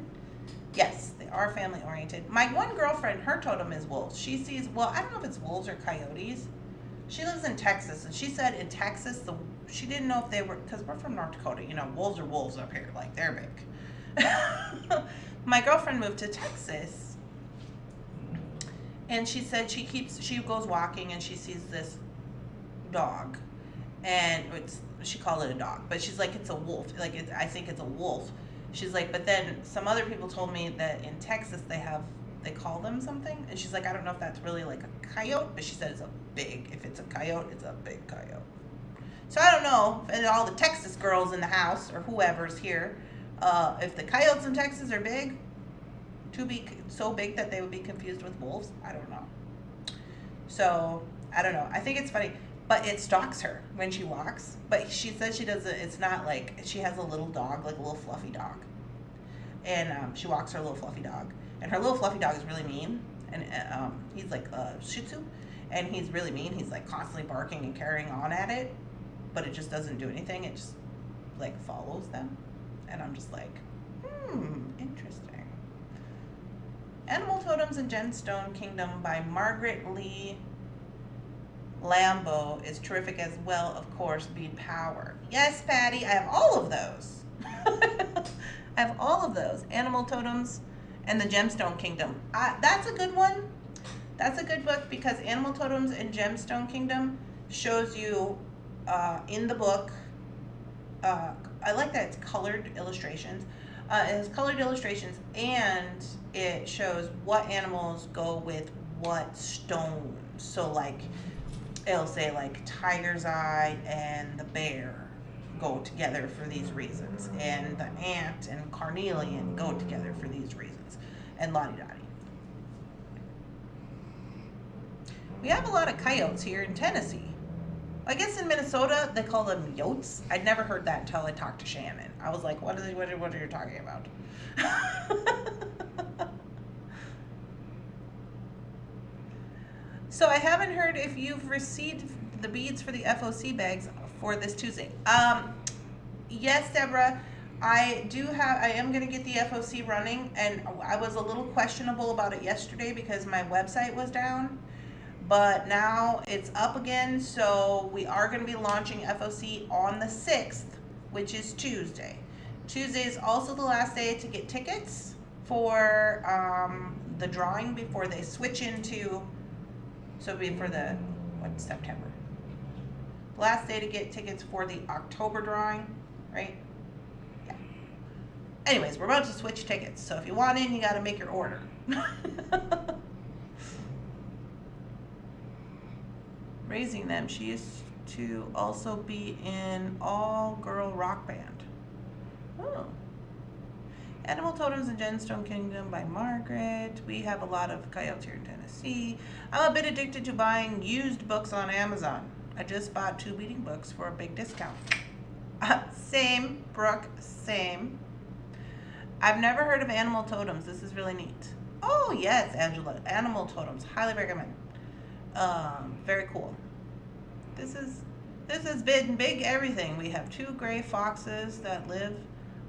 Yes, they are family oriented. My one girlfriend, her totem is wolves. She sees, well, I don't know if it's wolves or coyotes. She lives in Texas, and she said in Texas, she didn't know if they were, because we're from North Dakota, you know, wolves are wolves up here, like they're big. My girlfriend moved to Texas, and she said she goes walking and she sees this dog, and she called it a dog, but she's like, it's a wolf. Like, I think it's a wolf. She's like, but then some other people told me that in Texas they call them something, and she's like, I don't know if that's really like a coyote, but she said if it's a coyote, it's a big coyote. So I don't know, and all the Texas girls in the house, or whoever's here, if the coyotes in Texas are big, so big that they would be confused with wolves, I don't know. So, I don't know. I think it's funny, but it stalks her when she walks, but she says she doesn't, it's not like, she has a little dog, like a little fluffy dog, and she walks her little fluffy dog, and her little fluffy dog is really mean, and he's like a Shih Tzu, and he's really mean. He's like constantly barking and carrying on at it, but it just doesn't do anything. It just like follows them, and I'm just like, interesting. Animal Totems and Gemstone Kingdom by Margaret Lee Lambeau is terrific as well, of course. Bead Power. Yes, Patty, I have all of those. I have all of those. Animal Totems and the Gemstone Kingdom. That's a good one. That's a good book, because Animal Totems and Gemstone Kingdom shows you in the book, I like that it's colored illustrations. It has colored illustrations, and it shows what animals go with what stones. So like, it'll say like tiger's eye and the bear go together for these reasons, and the ant and carnelian go together for these reasons, and la-di-da-di. We have a lot of coyotes here in Tennessee. I guess in Minnesota they call them yotes. I'd never heard that until I talked to Shannon. I was like, what are you talking about? So I haven't heard if you've received the beads for the FOC bags for this Tuesday. Yes, Deborah, I am going to get the FOC running, and I was a little questionable about it yesterday because my website was down, but now it's up again, so we are going to be launching FOC on the 6th, which is Tuesday. Tuesday is also the last day to get tickets for the drawing before they switch into, so it'll be for September. Last day to get tickets for the October drawing, right? Yeah. Anyways, we're about to switch tickets. So if you want in, you got to make your order. Raising them. She used to also be in all-girl rock band. Oh. Animal Totems in Gemstone Kingdom by Margaret. We have a lot of coyotes here in Tennessee. I'm a bit addicted to buying used books on Amazon. I just bought 2 beading books for a big discount. Same, Brooke, same. I've never heard of Animal Totems. This is really neat. Oh, yes, Angela. Animal Totems. Highly recommend. Very cool. This has been big everything. We have 2 gray foxes that live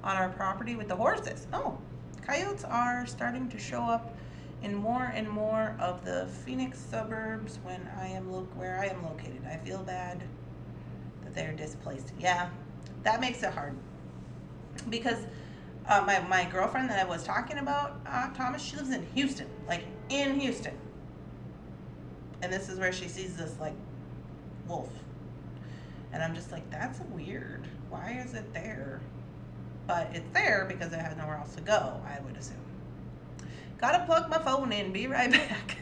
on our property with the horses. Oh, coyotes are starting to show up in more and more of the Phoenix suburbs where I am located. I feel bad that they're displaced. Yeah, that makes it hard. Because my girlfriend that I was talking about, Thomas, she lives in Houston, like in Houston. And this is where she sees this like wolf. And I'm just like, that's weird. Why is it there? But it's there because it has nowhere else to go, I would assume. Gotta plug my phone in. Be right back.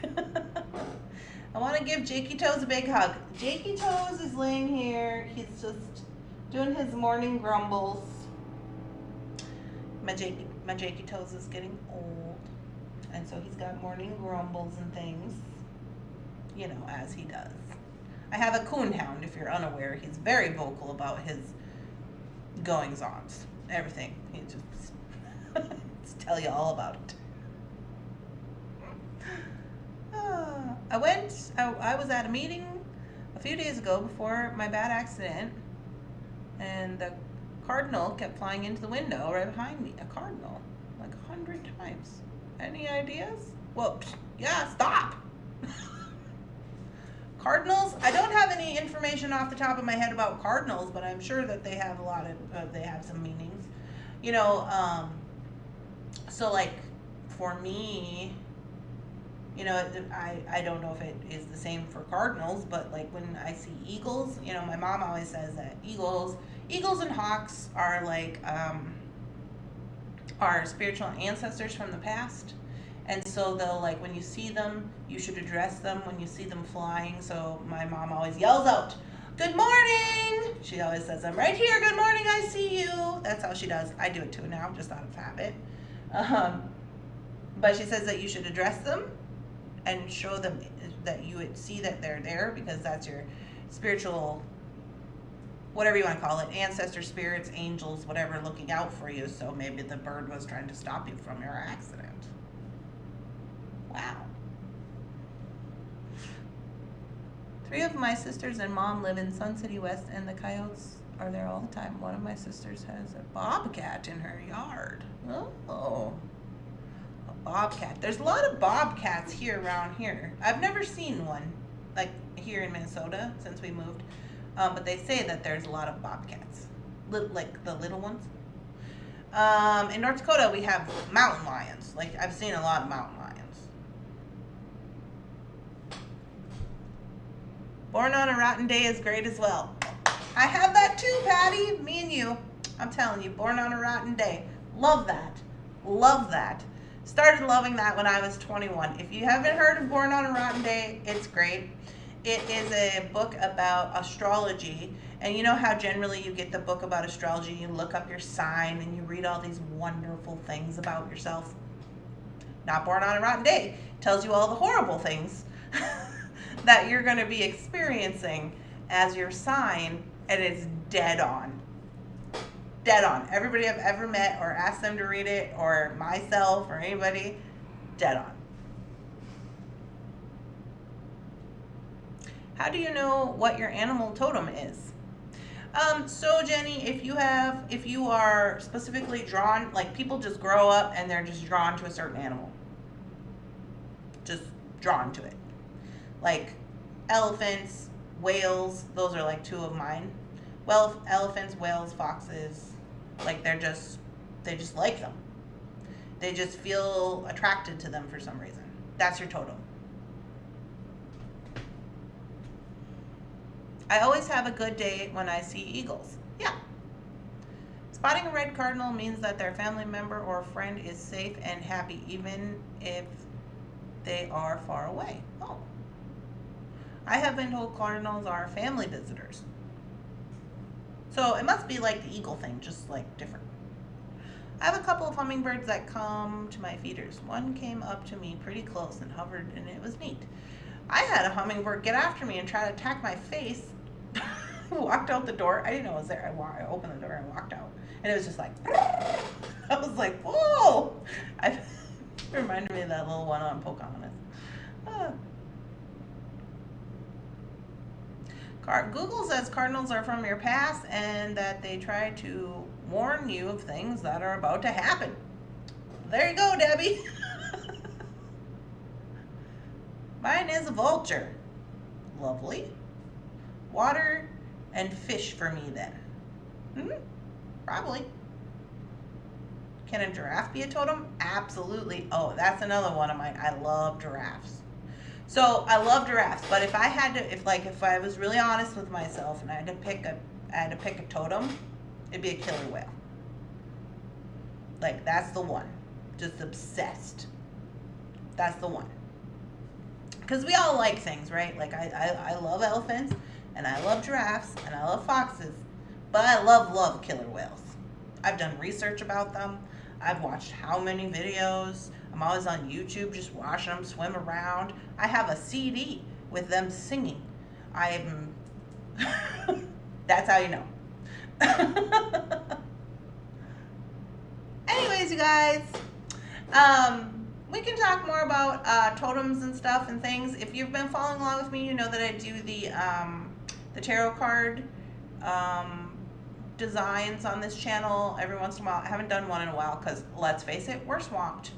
I want to give Jakey Toes a big hug. Jakey Toes is laying here. He's just doing his morning grumbles. My Jakey Toes is getting old. And so he's got morning grumbles and things. You know, as he does. I have a coonhound, if you're unaware. He's very vocal about his goings-ons. Everything. He just tell you all about it. I was at a meeting a few days ago before my bad accident, and the cardinal kept flying into the window right behind me. A cardinal, like 100 times. Any ideas? Well, yeah, stop. Cardinals, I don't have any information off the top of my head about cardinals, but I'm sure that they have they have some meanings. You know, so like for me, you know, I don't know if it is the same for cardinals, but like when I see eagles, you know, my mom always says that eagles and hawks are like our spiritual ancestors from the past. And so they'll, like, when you see them, you should address them when you see them flying. So my mom always yells out, "Good morning!" She always says, "I'm right here. Good morning, I see you." That's how she does. I do it too now, just out of habit. But she says that you should address them and show them that you would see that they're there, because that's your spiritual, whatever you want to call it, ancestor spirits, angels, whatever, looking out for you. So maybe the bird was trying to stop you from your accident. Wow. 3 of my sisters and mom live in Sun City West, and the coyotes are there all the time. One of my sisters has a bobcat in her yard. Oh, a bobcat. There's a lot of bobcats here around here. I've never seen one, like here in Minnesota since we moved, but they say that there's a lot of bobcats, like the little ones. In North Dakota, we have mountain lions. Like, I've seen a lot of mountain lions. Born on a Rotten Day is great as well. I have that too, Patty. Me and you. I'm telling you, Born on a Rotten Day. Love that. Love that. Started loving that when I was 21. If you haven't heard of Born on a Rotten Day, it's great. It is a book about astrology. And you know how generally you get the book about astrology, you look up your sign and you read all these wonderful things about yourself? Not Born on a Rotten Day. It tells you all the horrible things that you're going to be experiencing as your sign, and it's dead on. Dead on. Everybody I've ever met or asked them to read it, or myself or anybody, dead on. How do you know what your animal totem is? So Jenny, if you are specifically drawn, like people just grow up and they're just drawn to a certain animal. Just drawn to it. Like elephants, whales, those are like 2 of mine. Well, elephants, whales, foxes, like they just like them. They just feel attracted to them for some reason. That's your totem. I always have a good day when I see eagles. Yeah. Spotting a red cardinal means that their family member or friend is safe and happy, even if they are far away. Oh. I have been told cardinals are family visitors. So it must be like the eagle thing, just like different. I have a couple of hummingbirds that come to my feeders. One came up to me pretty close and hovered, and it was neat. I had a hummingbird get after me and try to attack my face. Walked out the door. I didn't know it was there. I opened the door and walked out. And it was just like, I was like, whoa! It reminded me of that little one on Pocahontas. Google says cardinals are from your past and that they try to warn you of things that are about to happen. There you go, Debbie. Mine is a vulture. Lovely. Water and fish for me then. Probably. Can a giraffe be a totem? Absolutely. Oh, that's another one of mine. I love giraffes. So I love giraffes, but if I had to, if I was really honest with myself and I had to pick a totem, it'd be a killer whale. Like, that's the one. Just obsessed. That's the one. Because we all like things, right? Like, I love elephants, and I love giraffes, and I love foxes, but I love killer whales. I've done research about them. I've watched how many videos. I'm always on YouTube just watching them swim around. I have a CD with them singing. That's how you know. Anyways, you guys, we can talk more about totems and stuff and things. If you've been following along with me, you know that I do the tarot card designs on this channel every once in a while. I haven't done one in a while because, let's face it, we're swamped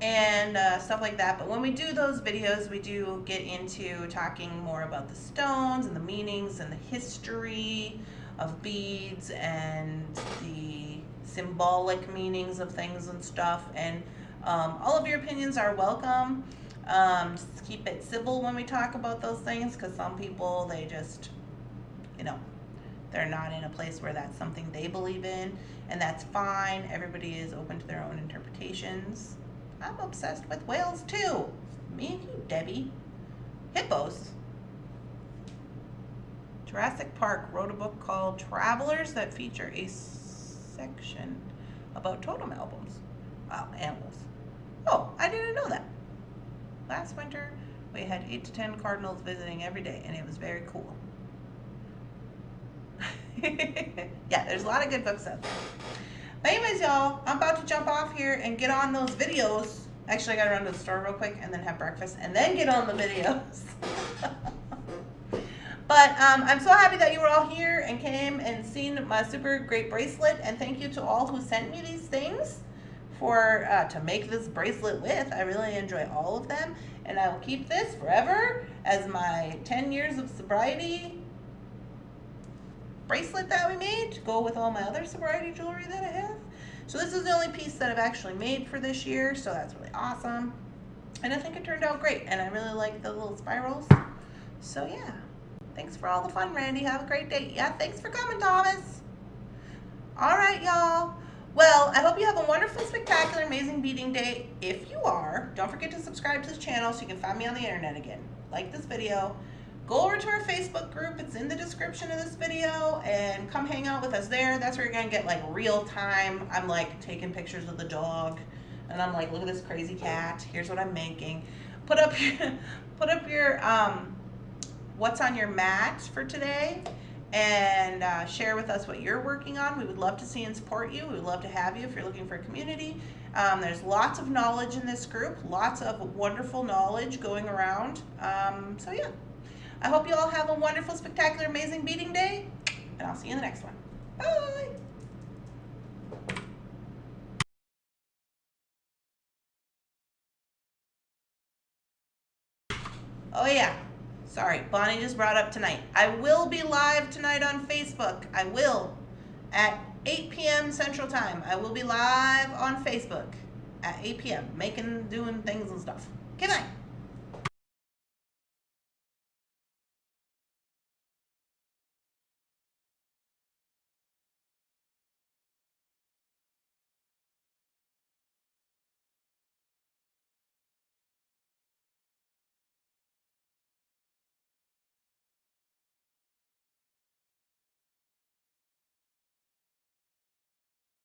and stuff like that. But when we do those videos, we do get into talking more about the stones and the meanings and the history of beads and the symbolic meanings of things and stuff. And all of your opinions are welcome. Just keep it civil when we talk about those things, because some people, they just, they're not in a place where that's something they believe in, and that's fine. Everybody is open to their own interpretations. I'm obsessed with whales too. Me and you, Debbie. Hippos. Jurassic Park wrote a book called Travelers that feature a section about totem albums. Wow, animals. Oh, I didn't know that. Last winter, we had 8 to 10 cardinals visiting every day, and it was very cool. Yeah, there's a lot of good books out there. But anyways, y'all, I'm about to jump off here and get on those videos. Actually, I gotta run to the store real quick and then have breakfast and then get on the videos. But I'm so happy that you were all here and came and seen my super great bracelet. And thank you to all who sent me these things for to make this bracelet with. I really enjoy all of them. And I will keep this forever as my 10 years of sobriety bracelet that we made to go with all my other sobriety jewelry that I have. So this is the only piece that I've actually made for this year, so that's really awesome. And I think it turned out great, and I really like the little spirals. So yeah, thanks for all the fun, Randy. Have a great day. Yeah, thanks for coming, Thomas. All right, y'all. Well, I hope you have a wonderful, spectacular, amazing beading day. If you are, don't forget to subscribe to this channel so you can find me on the internet again. Like this video. Go over to our Facebook group. It's in the description of this video, and come hang out with us there. That's where you're gonna get like real time. I'm like taking pictures of the dog, and I'm like, look at this crazy cat. Here's what I'm making. Put up your what's on your mat for today, and share with us what you're working on. We would love to see and support you. We would love to have you if you're looking for a community. There's lots of knowledge in this group, lots of wonderful knowledge going around. So yeah. I hope you all have a wonderful, spectacular, amazing beading day, and I'll see you in the next one. Bye! Oh yeah, sorry, Bonnie just brought up tonight. I will be live tonight on Facebook. I will, at 8 p.m. Central Time. I will be live on Facebook at 8 p.m. doing things and stuff. Okay, bye.